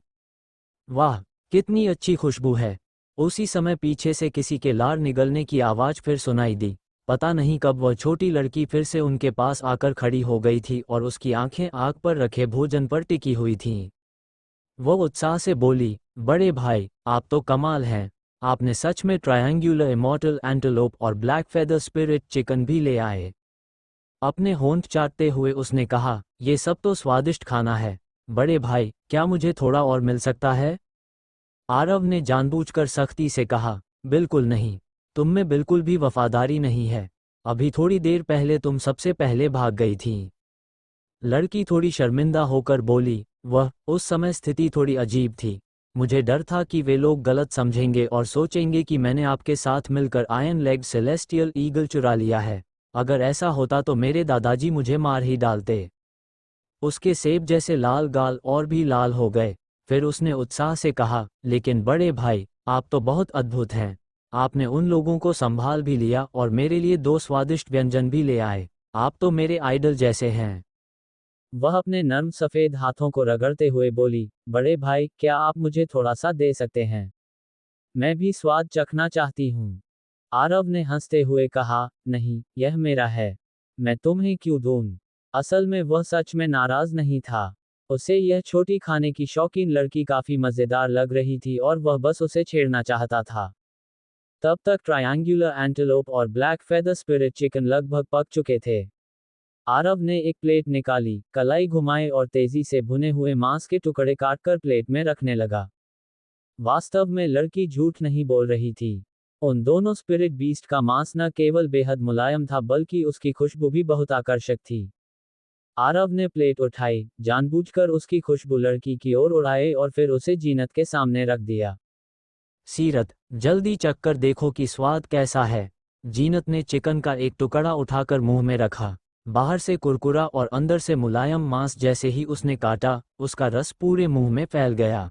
वाह, कितनी अच्छी खुशबू है। उसी समय पीछे से किसी के लार निगलने की आवाज फिर सुनाई दी। पता नहीं कब वह छोटी लड़की फिर से उनके पास आकर खड़ी हो गई थी और उसकी आंखें आग पर रखे भोजन पर टिकी हुई थीं। वो उत्साह से बोली, बड़े भाई, आप तो कमाल हैं। आपने सच में ट्रायंगुलर इमॉर्टल एंटेलोप और ब्लैक फेदर स्पिरिट चिकन भी ले आए। अपने होंठ चाटते हुए उसने कहा, ये सब तो स्वादिष्ट खाना है। बड़े भाई, क्या मुझे थोड़ा और मिल सकता है? आरव ने जानबूझकर सख्ती से कहा, बिल्कुल नहीं। तुम में बिल्कुल भी वफादारी नहीं है। अभी थोड़ी देर पहले तुम सबसे पहले भाग गई थी। लड़की थोड़ी शर्मिंदा होकर बोली, उस समय स्थिति थोड़ी अजीब थी। मुझे डर था कि वे लोग गलत समझेंगे और सोचेंगे कि मैंने आपके साथ मिलकर आयरन लेग सेलेस्टियल ईगल चुरा लिया है। अगर ऐसा होता तो मेरे दादाजी मुझे मार ही डालते। उसके सेब जैसे लाल गाल और भी लाल हो गए। फिर उसने उत्साह से कहा, लेकिन बड़े भाई, आप तो बहुत अद्भुत हैं। आपने उन लोगों को संभाल भी लिया और मेरे लिए 2 स्वादिष्ट व्यंजन भी ले आए। आप तो मेरे आइडल जैसे हैं। वह अपने नर्म सफ़ेद हाथों को रगड़ते हुए बोली, बड़े भाई, क्या आप मुझे थोड़ा सा दे सकते हैं? मैं भी स्वाद चखना चाहती हूँ। आरव ने हंसते हुए कहा, नहीं, यह मेरा है। मैं तुम्हें क्यों दूँ? असल में वह सच में नाराज नहीं था। उसे यह छोटी खाने की शौकीन लड़की काफी मजेदार लग रही थी और वह बस उसे छेड़ना चाहता था। तब तक ट्रायंगुलर एंटेलोप और ब्लैक फेदर स्पिरिट चिकन लगभग पक चुके थे। आरव ने एक प्लेट निकाली, कलाई घुमाए और तेजी से भुने हुए मांस के टुकड़े काटकर प्लेट में रखने लगा। वास्तव में लड़की झूठ नहीं बोल रही थी। उन दोनों स्पिरिट बीस्ट का मांस न केवल बेहद मुलायम था बल्कि उसकी खुशबू भी बहुत आकर्षक थी। आरव ने प्लेट उठाई, जानबूझकर उसकी खुशबू लड़की की ओर उड़ाए और फिर उसे जीनत के सामने रख दिया। सीरत, जल्दी चखकर देखो कि स्वाद कैसा है। जीनत ने चिकन का एक टुकड़ा उठाकर मुंह में रखा। बाहर से कुरकुरा और अंदर से मुलायम मांस। जैसे ही उसने काटा, उसका रस पूरे मुंह में फैल गया।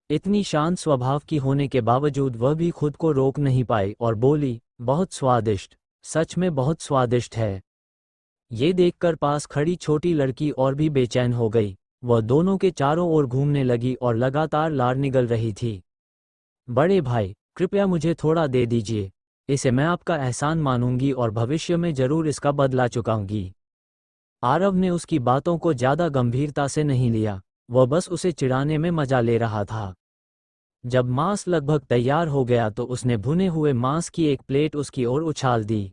इतनी शांत स्वभाव की होने के बावजूद वह भी खुद को रोक नहीं पाई और बोली, बहुत स्वादिष्ट, सच में बहुत स्वादिष्ट है। ये देखकर पास खड़ी छोटी लड़की और भी बेचैन हो गई। वह दोनों के चारों ओर घूमने लगी और लगातार लार निगल रही थी। बड़े भाई, कृपया मुझे थोड़ा दे दीजिए। इसे मैं आपका एहसान मानूंगी और भविष्य में जरूर इसका बदला चुकाऊंगी। आरव ने उसकी बातों को ज्यादा गंभीरता से नहीं लिया। वह बस उसे चिढ़ाने में मजा ले रहा था। जब मांस लगभग तैयार हो गया तो उसने भुने हुए मांस की एक प्लेट उसकी ओर उछाल दी।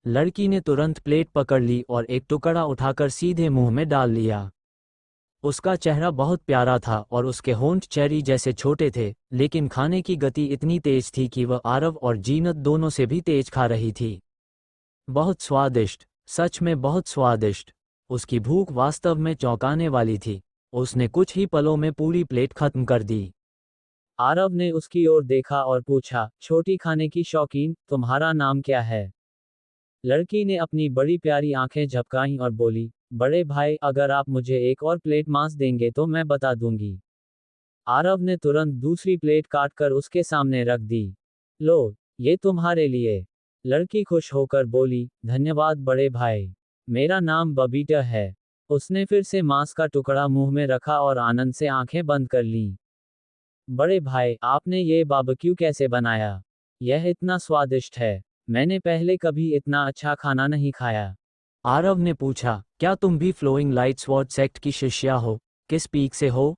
लड़की ने तुरंत प्लेट पकड़ ली और एक टुकड़ा उठाकर सीधे मुंह में डाल लिया। उसका चेहरा बहुत प्यारा था और उसके होंठ चेरी जैसे छोटे थे, लेकिन खाने की गति इतनी तेज थी कि वह आरव और जीनत दोनों से भी तेज खा रही थी। बहुत स्वादिष्ट, सच में बहुत स्वादिष्ट। उसकी भूख वास्तव में चौंकाने वाली थी। उसने कुछ ही पलों में पूरी प्लेट खत्म कर दी। आरव ने उसकी ओर देखा और पूछा, छोटी खाने की शौकीन, तुम्हारा नाम क्या है? लड़की ने अपनी बड़ी प्यारी आंखें झपकाईं और बोली, बड़े भाई, अगर आप मुझे एक और प्लेट मांस देंगे तो मैं बता दूंगी। आरव ने तुरंत दूसरी प्लेट काटकर उसके सामने रख दी। लो, ये तुम्हारे लिए। लड़की खुश होकर बोली, धन्यवाद बड़े भाई। मेरा नाम बबीटा है। उसने फिर से मांस का टुकड़ा मुंह में रखा और आनंद से आंखें बंद कर लीं। बड़े भाई, आपने ये बारबेक्यू कैसे बनाया? यह इतना स्वादिष्ट है। मैंने पहले कभी इतना अच्छा खाना नहीं खाया। आरव ने पूछा, क्या तुम भी फ्लोइंग लाइट स्वॉर्ड सेक्ट की शिष्या हो? किस पीक से हो?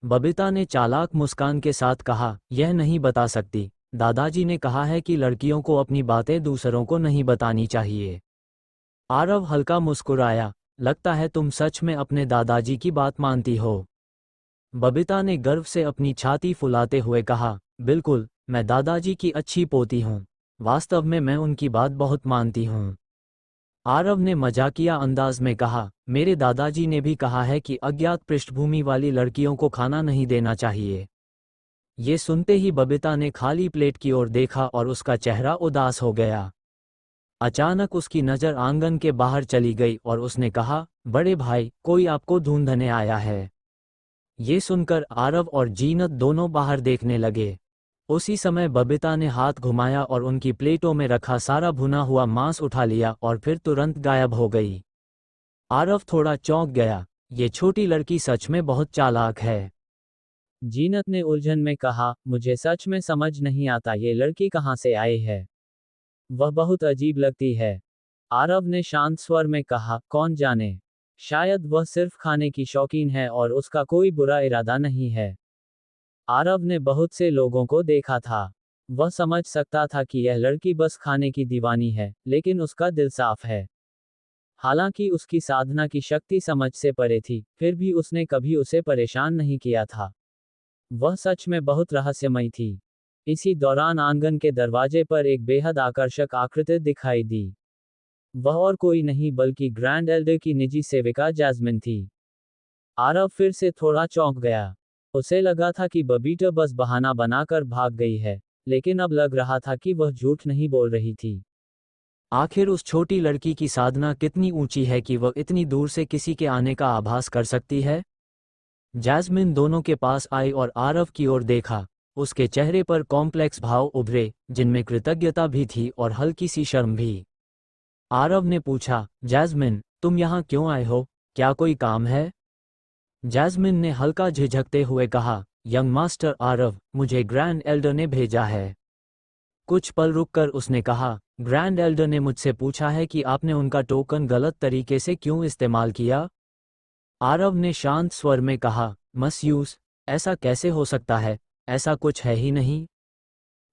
बबीता ने चालाक मुस्कान के साथ कहा, यह नहीं बता सकती। दादाजी ने कहा है कि लड़कियों को अपनी बातें दूसरों को नहीं बतानी चाहिए। आरव हल्का मुस्कुराया, लगता है तुम सच में अपने दादाजी की बात मानती हो। बबीता ने गर्व से अपनी छाती फुलाते हुए कहा, बिल्कुल, मैं दादाजी की अच्छी पोती हूँ। वास्तव में मैं उनकी बात बहुत मानती हूँ। आरव ने मजाकिया अंदाज में कहा, मेरे दादाजी ने भी कहा है कि अज्ञात पृष्ठभूमि वाली लड़कियों को खाना नहीं देना चाहिए। ये सुनते ही बबीता ने खाली प्लेट की ओर देखा और उसका चेहरा उदास हो गया। अचानक उसकी नज़र आंगन के बाहर चली गई और उसने कहा, बड़े भाई, कोई आपको ढूंढने आया है। ये सुनकर आरव और जीनत दोनों बाहर देखने लगे। उसी समय बबीता ने हाथ घुमाया और उनकी प्लेटों में रखा सारा भुना हुआ मांस उठा लिया और फिर तुरंत गायब हो गई। आरव थोड़ा चौंक गया, ये छोटी लड़की सच में बहुत चालाक है। जीनत ने उलझन में कहा, मुझे सच में समझ नहीं आता ये लड़की कहाँ से आई है। वह बहुत अजीब लगती है। आरव ने शांत स्वर में कहा, कौन जाने, शायद वह सिर्फ खाने की शौकीन है और उसका कोई बुरा इरादा नहीं है। आरव ने बहुत से लोगों को देखा था। वह समझ सकता था कि यह लड़की बस खाने की दीवानी है, लेकिन उसका दिल साफ है। हालांकि उसकी साधना की शक्ति समझ से परे थी, फिर भी उसने कभी उसे परेशान नहीं किया था। वह सच में बहुत रहस्यमयी थी। इसी दौरान आंगन के दरवाजे पर एक बेहद आकर्षक आकृति दिखाई दी। वह और कोई नहीं बल्कि ग्रैंड एल्डर की निजी सेविका जैस्मिन थी। आरव फिर से थोड़ा चौंक गया। उसे लगा था कि बबीटा बस बहाना बनाकर भाग गई है, लेकिन अब लग रहा था कि वह झूठ नहीं बोल रही थी। आखिर उस छोटी लड़की की साधना कितनी ऊंची है कि वह इतनी दूर से किसी के आने का आभास कर सकती है? जैस्मिन दोनों के पास आई और आरव की ओर देखा। उसके चेहरे पर कॉम्प्लेक्स भाव उभरे, जिनमें कृतज्ञता भी थी और हल्की सी शर्म भी। आरव ने पूछा, जैस्मिन, तुम यहाँ क्यों आए हो? क्या कोई काम है? जैस्मिन ने हल्का झिझकते हुए कहा, यंग मास्टर आरव, मुझे ग्रैंड एल्डर ने भेजा है। कुछ पल रुककर उसने कहा, ग्रैंड एल्डर ने मुझसे पूछा है कि आपने उनका टोकन गलत तरीके से क्यों इस्तेमाल किया? आरव ने शांत स्वर में कहा, मिसयूज? ऐसा कैसे हो सकता है? ऐसा कुछ है ही नहीं।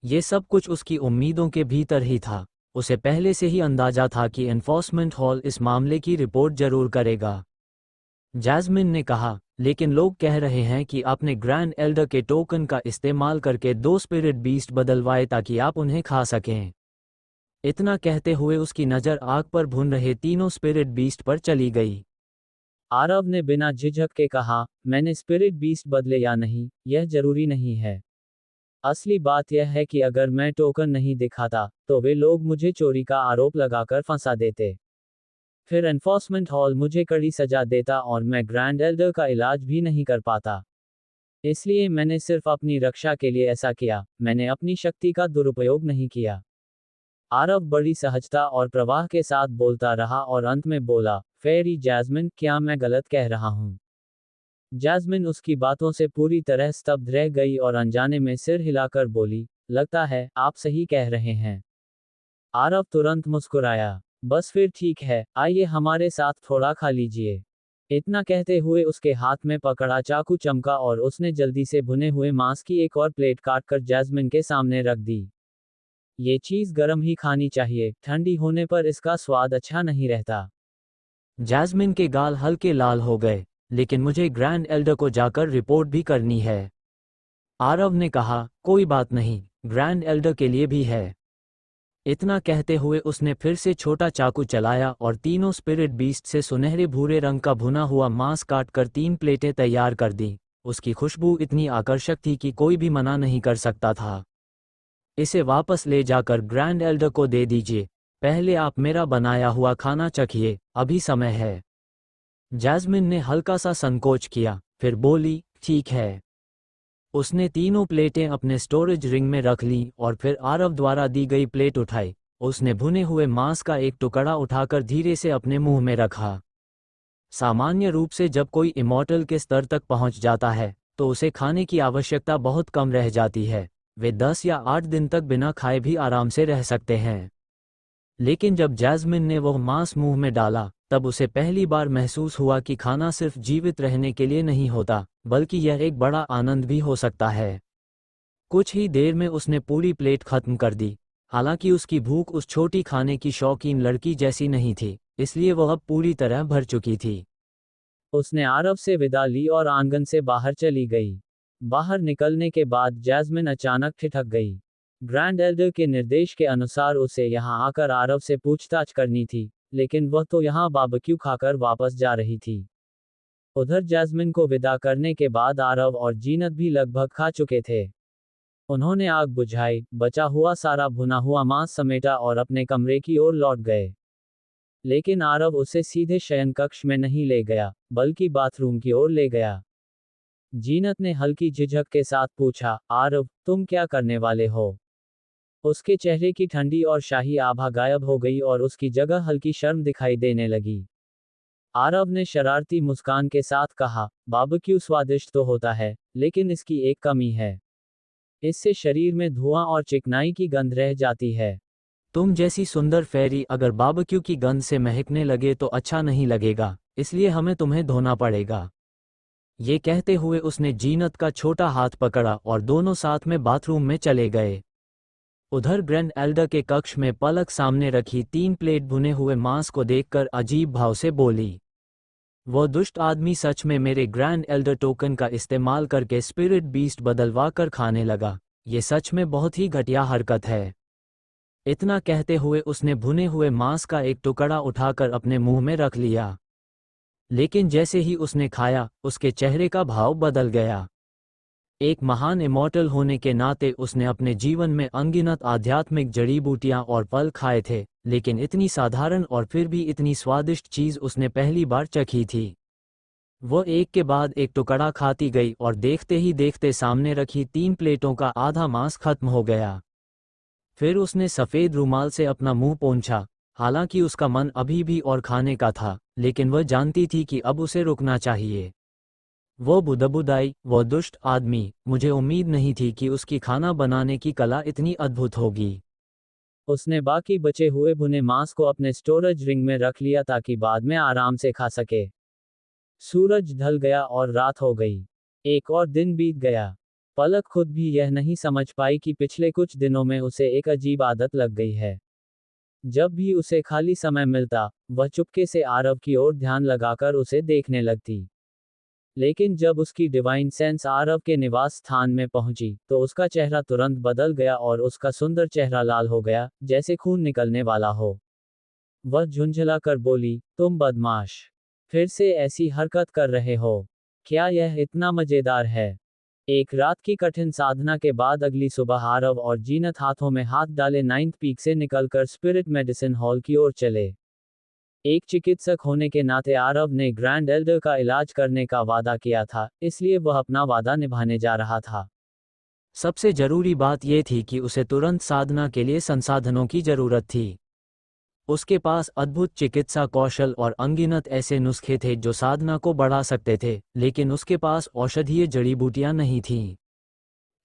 ये सब कुछ उसकी उम्मीदों के भीतर ही था। उसे पहले से ही अंदाजा था कि एनफोर्समेंट हॉल इस मामले की रिपोर्ट जरूर करेगा। जैस्मिन ने कहा, लेकिन लोग कह रहे हैं कि आपने ग्रैंड एल्डर के टोकन का इस्तेमाल करके 2 स्पिरिट बीस्ट बदलवाए ताकि आप उन्हें खा सकें। इतना कहते हुए उसकी नज़र आग पर भुन रहे तीनों स्पिरिट बीस्ट पर चली गई। आरव ने बिना झिझक के कहा, मैंने स्पिरिट बीस्ट बदले या नहीं, यह जरूरी नहीं है। असली बात यह है कि अगर मैं टोकन नहीं दिखाता, तो वे लोग मुझे चोरी का आरोप लगाकर फंसा देते। फिर एनफोर्समेंट हॉल मुझे कड़ी सजा देता और मैं ग्रैंड एल्डर का इलाज भी नहीं कर पाता। इसलिए मैंने सिर्फ अपनी रक्षा के लिए ऐसा किया, मैंने अपनी शक्ति का दुरुपयोग नहीं किया। आरव बड़ी सहजता और प्रवाह के साथ बोलता रहा और अंत में बोला, फेरी जैस्मिन, क्या मैं गलत कह रहा हूँ? जैस्मिन उसकी बातों से पूरी तरह स्तब्ध रह गई और अनजाने में सिर हिलाकर बोली, लगता है आप सही कह रहे हैं। आरव तुरंत मुस्कुराया, बस फिर ठीक है, आइए हमारे साथ थोड़ा खा लीजिए। इतना कहते हुए उसके हाथ में पकड़ा चाकू चमका और उसने जल्दी से भुने हुए मांस की एक और प्लेट काटकर जैस्मिन के सामने रख दी। ये चीज़ गर्म ही खानी चाहिए, ठंडी होने पर इसका स्वाद अच्छा नहीं रहता। जैस्मिन के गाल हल्के लाल हो गए, लेकिन मुझे ग्रैंड एल्डर को जाकर रिपोर्ट भी करनी है। आरव ने कहा, कोई बात नहीं, ग्रैंड एल्डर के लिए भी है। इतना कहते हुए उसने फिर से छोटा चाकू चलाया और तीनों स्पिरिट बीस्ट से सुनहरे भूरे रंग का भुना हुआ मांस काटकर 3 प्लेटें तैयार कर दी। उसकी खुशबू इतनी आकर्षक थी कि कोई भी मना नहीं कर सकता था। इसे वापस ले जाकर ग्रैंड एल्डर को दे दीजिए। पहले आप मेरा बनाया हुआ खाना चखिए, अभी समय है। जैस्मिन ने हल्का सा संकोच किया, फिर बोली, ठीक है। उसने तीनों प्लेटें अपने स्टोरेज रिंग में रख लीं और फिर आरव द्वारा दी गई प्लेट उठाई। उसने भुने हुए मांस का एक टुकड़ा उठाकर धीरे से अपने मुंह में रखा। सामान्य रूप से जब कोई इमॉर्टल के स्तर तक पहुंच जाता है तो उसे खाने की आवश्यकता बहुत कम रह जाती है। वे 10 या 8 दिन तक बिना खाए भी आराम से रह सकते हैं। लेकिन जब जैस्मिन ने वह मांस मुंह में डाला तब उसे पहली बार महसूस हुआ कि खाना सिर्फ जीवित रहने के लिए नहीं होता, बल्कि यह एक बड़ा आनंद भी हो सकता है। कुछ ही देर में उसने पूरी प्लेट खत्म कर दी। हालांकि उसकी भूख उस छोटी खाने की शौकीन लड़की जैसी नहीं थी, इसलिए वह अब पूरी तरह भर चुकी थी। उसने आरव से विदा ली और आंगन से बाहर चली गई। बाहर निकलने के बाद जैस्मिन अचानक ठिठक गई। ग्रैंड एल्डर के निर्देश के अनुसार उसे यहाँ आकर आरव से पूछताछ करनी थी, लेकिन वह तो यहाँ बारबेक्यू खाकर वापस जा रही थी। उधर जैस्मिन को विदा करने के बाद आरव और जीनत भी लगभग खा चुके थे। उन्होंने आग बुझाई, बचा हुआ सारा भुना हुआ मांस समेटा और अपने कमरे की ओर लौट गए। लेकिन आरव उसे सीधे शयन कक्ष में नहीं ले गया, बल्कि बाथरूम की ओर ले गया। जीनत ने हल्की झिझक के साथ पूछा, आरव, तुम क्या करने वाले हो? उसके चेहरे की ठंडी और शाही आभा गायब हो गई और उसकी जगह हल्की शर्म दिखाई देने लगी। आरव ने शरारती मुस्कान के साथ कहा, बारबेक्यू स्वादिष्ट तो होता है, लेकिन इसकी एक कमी है। इससे शरीर में धुआं और चिकनाई की गंध रह जाती है। तुम जैसी सुंदर फेरी अगर बारबेक्यू की गंध से महकने लगे तो अच्छा नहीं लगेगा, इसलिए हमें तुम्हें धोना पड़ेगा। ये कहते हुए उसने जीनत का छोटा हाथ पकड़ा और दोनों साथ में बाथरूम में चले गए। उधर ग्रैंड एल्डर के कक्ष में पलक सामने रखी 3 प्लेट भुने हुए मांस को देखकर अजीब भाव से बोली। वो दुष्ट आदमी सच में मेरे ग्रैंड एल्डर टोकन का इस्तेमाल करके स्पिरिट बीस्ट बदलवा कर खाने लगा। ये सच में बहुत ही घटिया हरकत है। इतना कहते हुए उसने भुने हुए मांस का एक टुकड़ा उठाकर अपने मुंह में रख लिया। लेकिन जैसे ही उसने खाया, उसके चेहरे का भाव बदल गया। एक महान इमॉर्टल होने के नाते उसने अपने जीवन में अनगिनत आध्यात्मिक जड़ी बूटियां और फल खाए थे, लेकिन इतनी साधारण और फिर भी इतनी स्वादिष्ट चीज उसने पहली बार चखी थी। वो एक के बाद एक टुकड़ा खाती गई और देखते ही देखते सामने रखी 3 प्लेटों का आधा मांस खत्म हो गया। फिर उसने सफ़ेद रुमाल से अपना मुंह पोंछा। हालांकि उसका मन अभी भी और खाने का था, लेकिन वह जानती थी कि अब उसे रुकना चाहिए। वो बुदबुदाई, वो दुष्ट आदमी, मुझे उम्मीद नहीं थी कि उसकी खाना बनाने की कला इतनी अद्भुत होगी। उसने बाकी बचे हुए भुने मांस को अपने स्टोरेज रिंग में रख लिया ताकि बाद में आराम से खा सके। सूरज ढल गया और रात हो गई। एक और दिन बीत गया। पलक खुद भी यह नहीं समझ पाई कि पिछले कुछ दिनों में उसे एक अजीब आदत लग गई है। जब भी उसे खाली समय मिलता, वह चुपके से आरव की ओर ध्यान लगाकर उसे देखने लगती। लेकिन जब उसकी डिवाइन सेंस आरव के निवास स्थान में पहुंची, तो उसका चेहरा तुरंत बदल गया और उसका सुंदर चेहरा लाल हो गया, जैसे खून निकलने वाला हो। वह झुंझला कर बोली, तुम बदमाश, फिर से ऐसी हरकत कर रहे हो? क्या यह इतना मजेदार है? एक रात की कठिन साधना के बाद अगली सुबह आरव और जीनत हाथों में हाथ डाले 9th पीक से निकलकर स्पिरिट मेडिसिन हॉल की ओर चले। एक चिकित्सक होने के नाते आरव ने ग्रैंड एल्डर का इलाज करने का वादा किया था, इसलिए वह अपना वादा निभाने जा रहा था। सबसे जरूरी बात यह थी कि उसे तुरंत साधना के लिए संसाधनों की जरूरत थी। उसके पास अद्भुत चिकित्सा कौशल और अनगिनत ऐसे नुस्खे थे जो साधना को बढ़ा सकते थे, लेकिन उसके पास औषधीय जड़ी बूटियां नहीं थीं।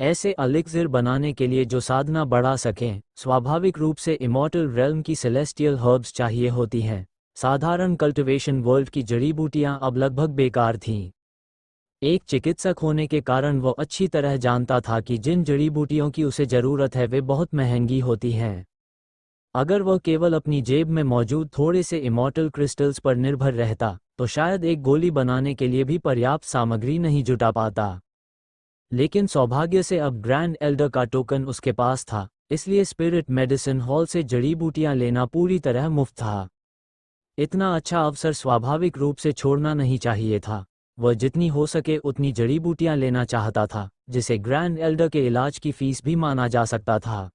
ऐसे एलिक्सिर बनाने के लिए जो साधना बढ़ा सकें, स्वाभाविक रूप से इमॉर्टल रेल्म की सेलेस्टियल हर्ब्स चाहिए होती हैं। साधारण कल्टिवेशन वर्ल्ड की जड़ी बूटियां अब लगभग बेकार थीं। एक चिकित्सक होने के कारण वो अच्छी तरह जानता था कि जिन जड़ी बूटियों की उसे जरूरत है वे बहुत महंगी होती हैं। अगर वह केवल अपनी जेब में मौजूद थोड़े से इमॉर्टल क्रिस्टल्स पर निर्भर रहता, तो शायद एक गोली बनाने के लिए भी पर्याप्त सामग्री नहीं जुटा पाता। लेकिन सौभाग्य से अब ग्रैंड एल्डर का टोकन उसके पास था, इसलिए स्पिरिट मेडिसिन हॉल से जड़ी बूटियां लेना पूरी तरह मुफ्त था। इतना अच्छा अवसर स्वाभाविक रूप से छोड़ना नहीं चाहिए था। वह जितनी हो सके उतनी जड़ी बूटियां लेना चाहता था, जिसे ग्रैंड एल्डर के इलाज की फीस भी माना जा सकता था।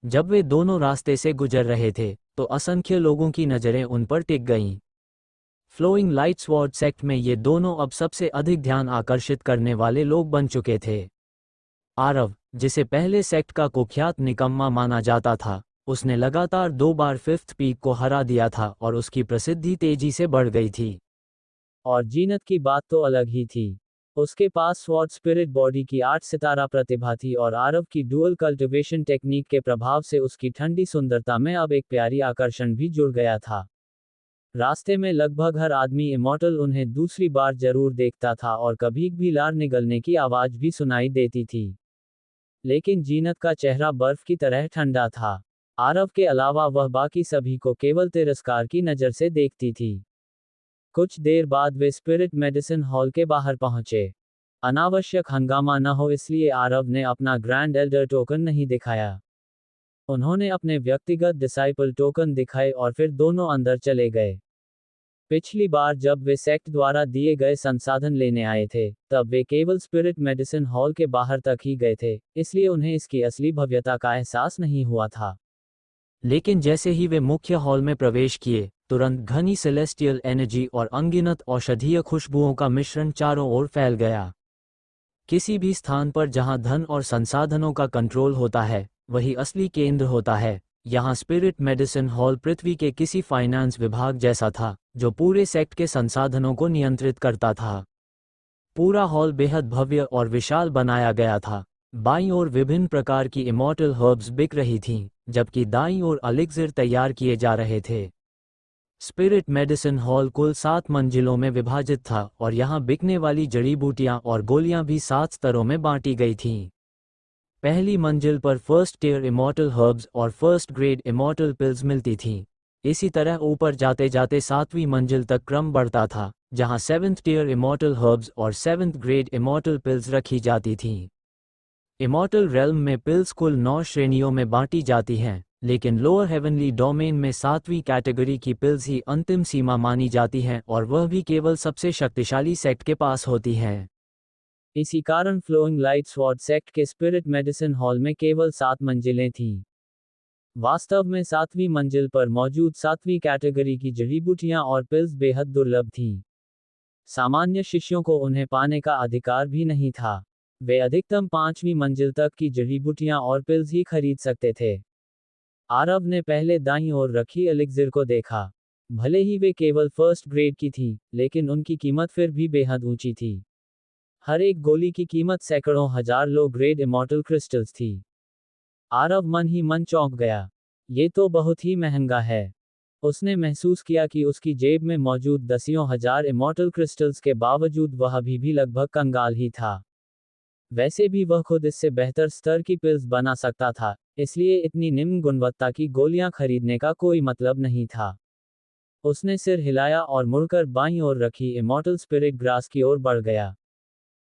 जब वे दोनों रास्ते से गुजर रहे थे, तो असंख्य लोगों की नज़रें उन पर टिक गईं। फ्लोइंग लाइट स्वॉर्ड सेक्ट में ये दोनों अब सबसे अधिक ध्यान आकर्षित करने वाले लोग बन चुके थे। आरव, जिसे पहले सेक्ट का कुख्यात निकम्मा माना जाता था, उसने लगातार 2 बार फिफ्थ पीक को हरा दिया था और उसकी प्रसिद्धि तेजी से बढ़ गई थी। और जीनत की बात तो अलग ही थी। उसके पास स्वॉर्ड स्पिरिट बॉडी की 8 सितारा प्रतिभा थी और आरव की डुअल कल्टिवेशन टेक्निक के प्रभाव से उसकी ठंडी सुंदरता में अब एक प्यारी आकर्षण भी जुड़ गया था। रास्ते में लगभग हर आदमी इमॉर्टल उन्हें दूसरी बार जरूर देखता था और कभी भी लार निगलने की आवाज भी सुनाई देती थी। लेकिन जीनत का चेहरा बर्फ की तरह ठंडा था। आरव के अलावा वह बाकी सभी को केवल तिरस्कार की नज़र से देखती थी। कुछ देर बाद वे स्पिरिट मेडिसिन हॉल के बाहर पहुंचे। अनावश्यक हंगामा न हो इसलिए आरव ने अपना ग्रैंड एल्डर टोकन नहीं दिखाया। उन्होंने अपने व्यक्तिगत डिसाइपल टोकन दिखाए और फिर दोनों अंदर चले गए। पिछली बार जब वे सेक्ट द्वारा दिए गए संसाधन लेने आए थे, तब वे केवल स्पिरिट मेडिसिन हॉल के बाहर तक ही गए थे, इसलिए उन्हें इसकी असली भव्यता का एहसास नहीं हुआ था। लेकिन जैसे ही वे मुख्य हॉल में प्रवेश किए, तुरंत घनी सेलेस्टियल एनर्जी और अनगिनत औषधीय खुशबुओं का मिश्रण चारों ओर फैल गया। किसी भी स्थान पर जहां धन और संसाधनों का कंट्रोल होता है, वही असली केंद्र होता है। यहाँ स्पिरिट मेडिसिन हॉल पृथ्वी के किसी फाइनेंस विभाग जैसा था, जो पूरे सेक्ट के संसाधनों को नियंत्रित करता था। पूरा हॉल बेहद भव्य और विशाल बनाया गया था। बाईं ओर विभिन्न प्रकार की इमॉर्टल हर्ब्स बिक रही थीं, जबकि दाईं ओर एलिक्सिर तैयार किए जा रहे थे। स्पिरिट मेडिसिन हॉल कुल 7 मंजिलों में विभाजित था और यहाँ बिकने वाली जड़ी बूटियाँ और गोलियाँ भी 7 स्तरों में बांटी गई थीं। पहली मंजिल पर फर्स्ट टियर इमॉर्टल हर्ब्स और फर्स्ट ग्रेड इमॉर्टल पिल्स मिलती थीं। इसी तरह ऊपर जाते जाते 7वीं मंजिल तक क्रम बढ़ता था, जहां 7th टियर इमॉर्टल हर्ब्स और 7th ग्रेड इमॉर्टल पिल्स रखी जाती थीं। इमॉर्टल रेल्म में पिल्स कुल 9 श्रेणियों में बांटी जाती हैं, लेकिन लोअर हेवनली डोमेन में 7वीं कैटेगरी की पिल्स ही अंतिम सीमा मानी जाती हैं और वह भी केवल सबसे शक्तिशाली सेक्ट के पास होती हैं। इसी कारण फ्लोइंग लाइट स्वॉर्ड सेक्ट के स्पिरिट मेडिसिन हॉल में केवल 7 मंजिलें थीं। वास्तव में 7वीं मंजिल पर मौजूद 7वीं कैटेगरी की जड़ी बूटियां और पिल्स बेहद दुर्लभ थीं। सामान्य शिष्यों को उन्हें पाने का अधिकार भी नहीं था। वे अधिकतम 5वीं मंजिल तक की जड़ी बूटियां और पिल्स ही खरीद सकते थे। आरव ने पहले दाईं ओर रखी एलिक्सिर को देखा। भले ही वे केवल फर्स्ट ग्रेड की थी, लेकिन उनकी कीमत फिर भी बेहद ऊंची थी। हर एक गोली की कीमत सैकड़ों हजार लो ग्रेड इमॉर्टल क्रिस्टल्स थी। आरव मन ही मन चौंक गया। ये तो बहुत ही महंगा है। उसने महसूस किया कि उसकी जेब में मौजूद दसियों हजार इमॉर्टल क्रिस्टल्स के बावजूद वह अभी भी लगभग कंगाल ही था। वैसे भी वह खुद इससे बेहतर स्तर की पिल्स बना सकता था, इसलिए इतनी निम्न गुणवत्ता की गोलियां खरीदने का कोई मतलब नहीं था। उसने सिर हिलाया और मुड़कर बाईं ओर रखी इमॉर्टल स्पिरिट ग्रास की ओर बढ़ गया।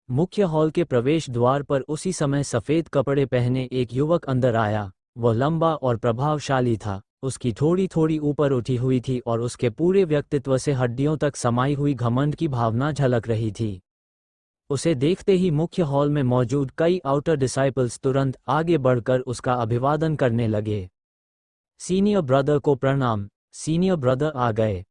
मुख्य हॉल के प्रवेश द्वार पर उसी समय सफ़ेद कपड़े पहने एक युवक अंदर आया। वह लंबा और प्रभावशाली था, उसकी थोड़ी थोड़ी ऊपर उठी हुई थी और उसके पूरे व्यक्तित्व से हड्डियों तक समाई हुई घमंड की भावना झलक रही थी। उसे देखते ही मुख्य हॉल में मौजूद कई आउटर डिसाइपल्स तुरंत आगे बढ़कर उसका अभिवादन करने लगे। सीनियर ब्रदर को प्रणाम। सीनियर ब्रदर आ गए।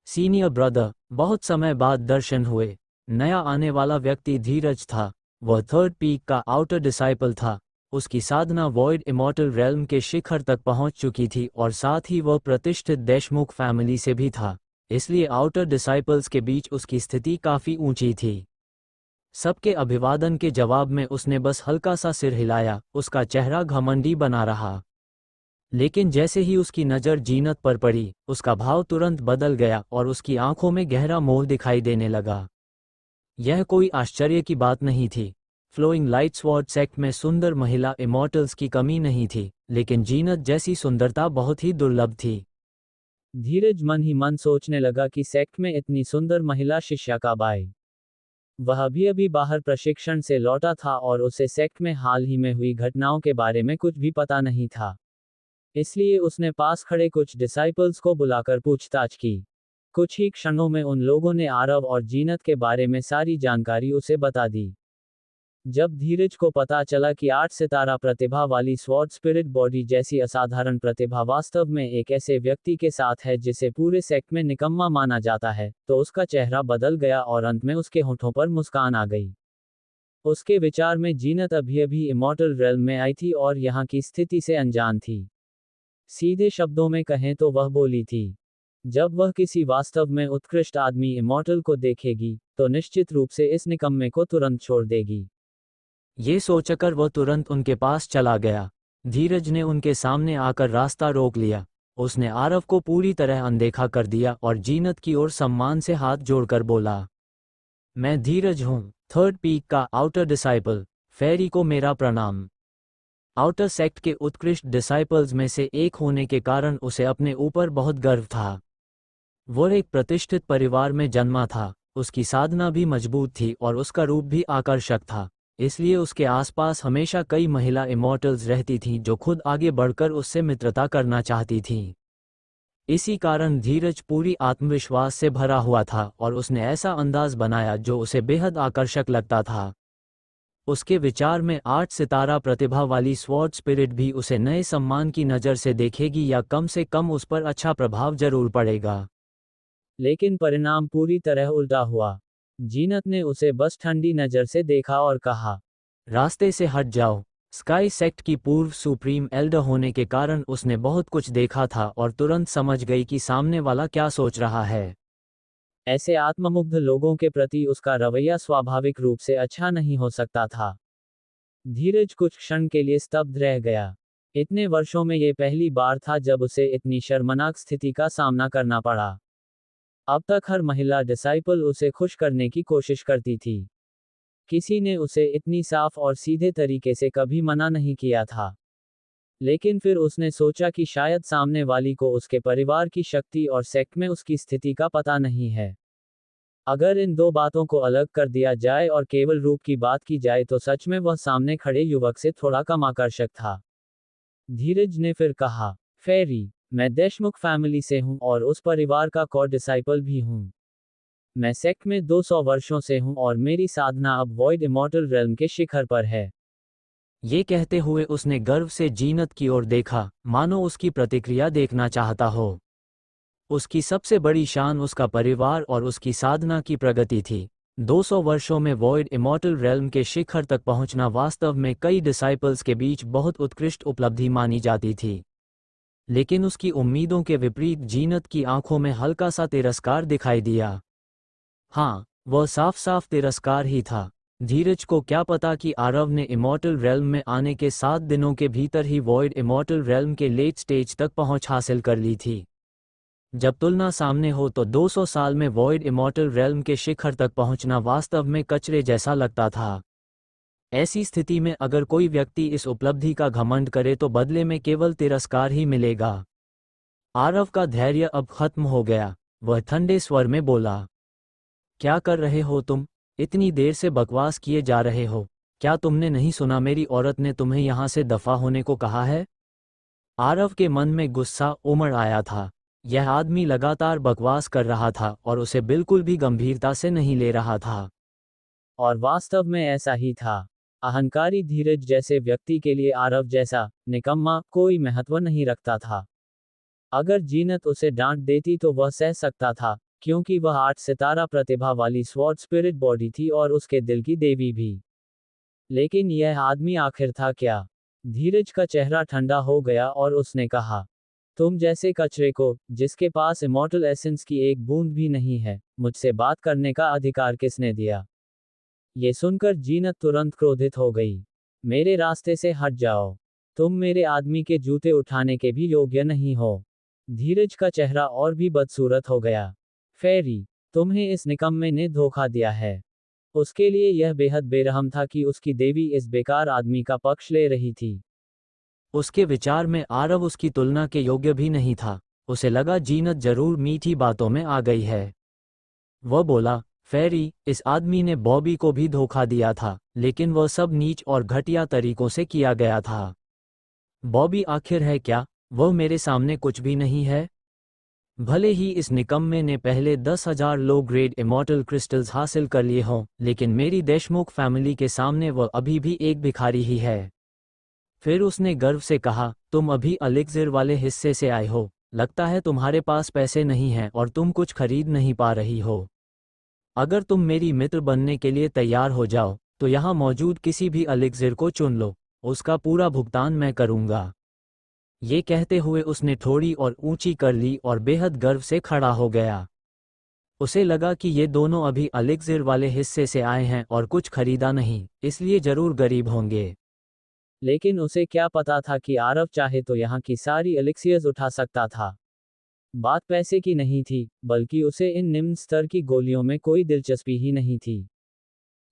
सीनियर ब्रदर, बहुत समय बाद दर्शन हुए। नया आने वाला व्यक्ति धीरज था। वह 3rd पीक का आउटर डिसाइपल था। उसकी साधना वॉइड इमॉर्टल रेल्म के शिखर तक पहुंच चुकी थी और साथ ही वह प्रतिष्ठित देशमुख फैमिली से भी था, इसलिए आउटर डिसाइपल्स के बीच उसकी स्थिति काफ़ी ऊंची थी। सबके अभिवादन के जवाब में उसने बस हल्का सा सिर हिलाया। उसका चेहरा घमंडी बना रहा। लेकिन जैसे ही उसकी नज़र जीनत पर पड़ी, उसका भाव तुरंत बदल गया और उसकी आंखों में गहरा मोह दिखाई देने लगा। यह कोई आश्चर्य की बात नहीं थी। फ्लोइंग लाइट स्वॉर्ड सेक्ट में सुंदर महिला इमॉर्टल्स की कमी नहीं थी, लेकिन जीनत जैसी सुंदरता बहुत ही दुर्लभ थी। धीरज मन ही मन सोचने लगा कि सेक्ट में इतनी सुंदर महिला शिष्या कब आई। वह अभी बाहर प्रशिक्षण से लौटा था और उसे सेक्ट में हाल ही में हुई घटनाओं के बारे में कुछ भी पता नहीं था। इसलिए उसने पास खड़े कुछ डिसाइपल्स को बुलाकर पूछताछ की। कुछ ही क्षणों में उन लोगों ने आरव और जीनत के बारे में सारी जानकारी उसे बता दी। जब धीरज को पता चला कि 8 सितारा प्रतिभा वाली स्वॉर्ड स्पिरिट बॉडी जैसी असाधारण प्रतिभा वास्तव में एक ऐसे व्यक्ति के साथ है जिसे पूरे सेक्ट में निकम्मा माना जाता है, तो उसका चेहरा बदल गया और अंत में उसके होठों पर मुस्कान आ गई। उसके विचार में जीनत अभी इमॉर्टल रेल्म में आई थी और यहाँ की स्थिति से अनजान थी। सीधे शब्दों में कहें तो वह बोली थी, जब वह किसी वास्तव में उत्कृष्ट आदमी इमॉर्टल को देखेगी, तो निश्चित रूप से इस निकम्मे को तुरंत छोड़ देगी। ये सोचकर वह तुरंत उनके पास चला गया। धीरज ने उनके सामने आकर रास्ता रोक लिया। उसने आरव को पूरी तरह अनदेखा कर दिया और जीनत की ओर सम्मान से हाथ जोड़कर बोला, मैं धीरज हूँ, थर्ड पीक का आउटर डिसाइपल। फेरी को मेरा प्रणाम। आउटर सेक्ट के उत्कृष्ट डिसाइपल्स में से एक होने के कारण उसे अपने ऊपर बहुत गर्व था। वो एक प्रतिष्ठित परिवार में जन्मा था, उसकी साधना भी मजबूत थी और उसका रूप भी आकर्षक था, इसलिए उसके आसपास हमेशा कई महिला इमॉर्टल्स रहती थीं जो खुद आगे बढ़कर उससे मित्रता करना चाहती थीं। इसी कारण धीरज पूरी आत्मविश्वास से भरा हुआ था और उसने ऐसा अंदाज बनाया जो उसे बेहद आकर्षक लगता था। उसके विचार में 8 सितारा प्रतिभा वाली स्वॉर्ड स्पिरिट भी उसे नए सम्मान की नज़र से देखेगी या कम से कम उस पर अच्छा प्रभाव जरूर पड़ेगा। लेकिन परिणाम पूरी तरह उल्टा हुआ। जीनत ने उसे बस ठंडी नज़र से देखा और कहा, रास्ते से हट जाओ। स्काई सेक्ट की पूर्व सुप्रीम एल्डर होने के कारण उसने बहुत कुछ देखा था और तुरंत समझ गई कि सामने वाला क्या सोच रहा है। ऐसे आत्ममुग्ध लोगों के प्रति उसका रवैया स्वाभाविक रूप से अच्छा नहीं हो सकता था। धीरज कुछ क्षण के लिए स्तब्ध रह गया। इतने वर्षों में ये पहली बार था जब उसे इतनी शर्मनाक स्थिति का सामना करना पड़ा। अब तक हर महिला डिसाइपल उसे खुश करने की कोशिश करती थी। किसी ने उसे इतनी साफ और सीधे तरीके से कभी मना नहीं किया था। लेकिन फिर उसने सोचा कि शायद सामने वाली को उसके परिवार की शक्ति और सेक्ट में उसकी स्थिति का पता नहीं है। अगर इन दो बातों को अलग कर दिया जाए और केवल रूप की बात की जाए तो सच में वह सामने खड़े युवक से थोड़ा कम आकर्षक था। धीरज ने फिर कहा, फेरी, मैं देशमुख फैमिली से हूं और उस परिवार का कोर डिसाइपल भी हूं। मैं सेक्ट में 200 वर्षों से हूं और मेरी साधना अब वॉइड इमॉर्टल रेल्म के शिखर पर है। ये कहते हुए उसने गर्व से जीनत की ओर देखा, मानो उसकी प्रतिक्रिया देखना चाहता हो। उसकी सबसे बड़ी शान उसका परिवार और उसकी साधना की प्रगति थी। 200 वर्षों में वॉइड इमॉर्टल रेल्म के शिखर तक पहुंचना वास्तव में कई डिसाइपल्स के बीच बहुत उत्कृष्ट उपलब्धि मानी जाती थी। लेकिन उसकी उम्मीदों के विपरीत जीनत की आंखों में हल्का सा तिरस्कार दिखाई दिया। हाँ, वह साफ साफ तिरस्कार ही था। धीरज को क्या पता कि आरव ने इमॉर्टल रेल्म में आने के 7 दिनों के भीतर ही वॉइड इमॉर्टल रेल्म के लेट स्टेज तक पहुंच हासिल कर ली थी। जब तुलना सामने हो तो 200 साल में वॉइड इमॉर्टल रेल्म के शिखर तक पहुंचना वास्तव में कचरे जैसा लगता था। ऐसी स्थिति में अगर कोई व्यक्ति इस उपलब्धि का घमंड करे तो बदले में केवल तिरस्कार ही मिलेगा। आरव का धैर्य अब खत्म हो गया। वह ठंडे स्वर में बोला, क्या कर रहे हो तुम? इतनी देर से बकवास किए जा रहे हो। क्या तुमने नहीं सुना मेरी औरत ने तुम्हें यहाँ से दफा होने को कहा है? आरव के मन में गुस्सा उमड़ आया था। यह आदमी लगातार बकवास कर रहा था और उसे बिल्कुल भी गंभीरता से नहीं ले रहा था। और वास्तव में ऐसा ही था। अहंकारी धीरज जैसे व्यक्ति के लिए आरव जैसा निकम्मा कोई महत्व नहीं रखता था। अगर जीनत उसे डांट देती तो वह सह सकता था, क्योंकि वह 8 सितारा प्रतिभा वाली स्वॉर्ड स्पिरिट बॉडी थी और उसके दिल की देवी भी। लेकिन यह आदमी आखिर था क्या? धीरज का चेहरा ठंडा हो गया और उसने कहा, तुम जैसे कचरे को, जिसके पास इमॉर्टल एसेंस की एक बूंद भी नहीं है, मुझसे बात करने का अधिकार किसने दिया? ये सुनकर जीनत तुरंत क्रोधित हो गई। मेरे रास्ते से हट जाओ। तुम मेरे आदमी के जूते उठाने के भी योग्य नहीं हो। धीरज का चेहरा और भी बदसूरत हो गया। फेरी, तुम्हें इस निकम्मे ने धोखा दिया है। उसके लिए यह बेहद बेरहम था कि उसकी देवी इस बेकार आदमी का पक्ष ले रही थी। उसके विचार में आरव उसकी तुलना के योग्य भी नहीं था। उसे लगा जीनत जरूर मीठी बातों में आ गई है। वह बोला, फेरी, इस आदमी ने बॉबी को भी धोखा दिया था, लेकिन वह सब नीच और घटिया तरीकों से किया गया था। बॉबी आखिर है क्या? वह मेरे सामने कुछ भी नहीं है। भले ही इस निकम्मे ने पहले 10,000 लो ग्रेड इमॉर्टल क्रिस्टल्स हासिल कर लिए हों, लेकिन मेरी देशमुख फैमिली के सामने वह अभी भी एक भिखारी ही है। फिर उसने गर्व से कहा, तुम अभी एलिक्सिर वाले हिस्से से आए हो। लगता है तुम्हारे पास पैसे नहीं हैं और तुम कुछ खरीद नहीं पा रही हो। अगर तुम मेरी मित्र बनने के लिए तैयार हो जाओ, तो यहाँ मौजूद किसी भी एलिक्सिर को चुन लो। उसका पूरा भुगतान मैं करूँगा। ये कहते हुए उसने थोड़ी और ऊंची कर ली और बेहद गर्व से खड़ा हो गया। उसे लगा कि ये दोनों अभी एलिक्सिर वाले हिस्से से आए हैं और कुछ खरीदा नहीं, इसलिए जरूर गरीब होंगे। लेकिन उसे क्या पता था कि आरव चाहे तो यहाँ की सारी एलिक्सियर्स उठा सकता था। बात पैसे की नहीं थी, बल्कि उसे इन निम्न स्तर की गोलियों में कोई दिलचस्पी ही नहीं थी।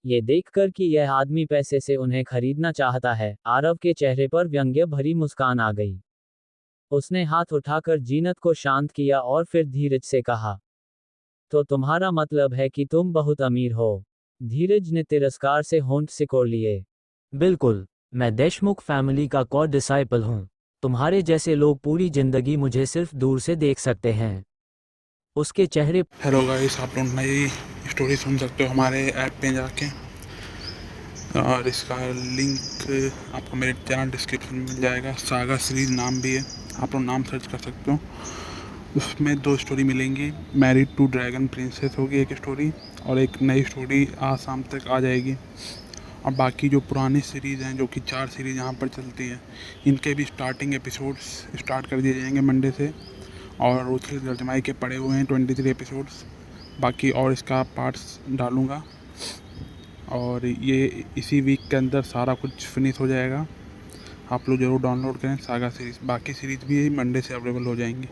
ये देखकर कि यह आदमी पैसे से उन्हें खरीदना चाहता है, आरव के चेहरे पर व्यंग्य भरी मुस्कान आ गई। उसने हाथ उठाकर जीनत को शांत किया और फिर धीरज से कहा, तो तुम्हारा मतलब है कि तुम बहुत अमीर हो? धीरज ने तिरस्कार से होंठ सिकोड़ लिए। बिल्कुल, मैं देशमुख फैमिली का कोर डिसाइपल हूँ। तुम्हारे जैसे लोग पूरी जिंदगी मुझे सिर्फ दूर से देख सकते हैं। उसके चेहरे हेलो गाइस, आप लोग नई स्टोरी सुन सकते हो हमारे ऐप पे जाके, और इसका लिंक आपको मेरे चैनल डिस्क्रिप्शन में मिल जाएगा। सागा सीरीज नाम भी है, आप लोग नाम सर्च कर सकते हो। उसमें 2 स्टोरी मिलेंगी। मैरिड टू ड्रैगन प्रिंसेस होगी एक स्टोरी, और एक नई स्टोरी आज शाम तक आ जाएगी। और बाकी जो पुरानी सीरीज़ हैं, जो कि 4 सीरीज़ यहाँ पर चलती हैं, इनके भी स्टार्टिंग एपिसोड्स स्टार्ट कर दिए जाएंगे मंडे से, और उसके तर्जमाई के पड़े हुए हैं 23 एपिसोड्स। बाकी और इसका पार्ट्स डालूँगा, और ये इसी वीक के अंदर सारा कुछ फिनिश हो जाएगा। आप लोग ज़रूर डाउनलोड करें सागा सीरीज़। बाकी सीरीज़ भी मंडे से अवेलेबल हो जाएंगी।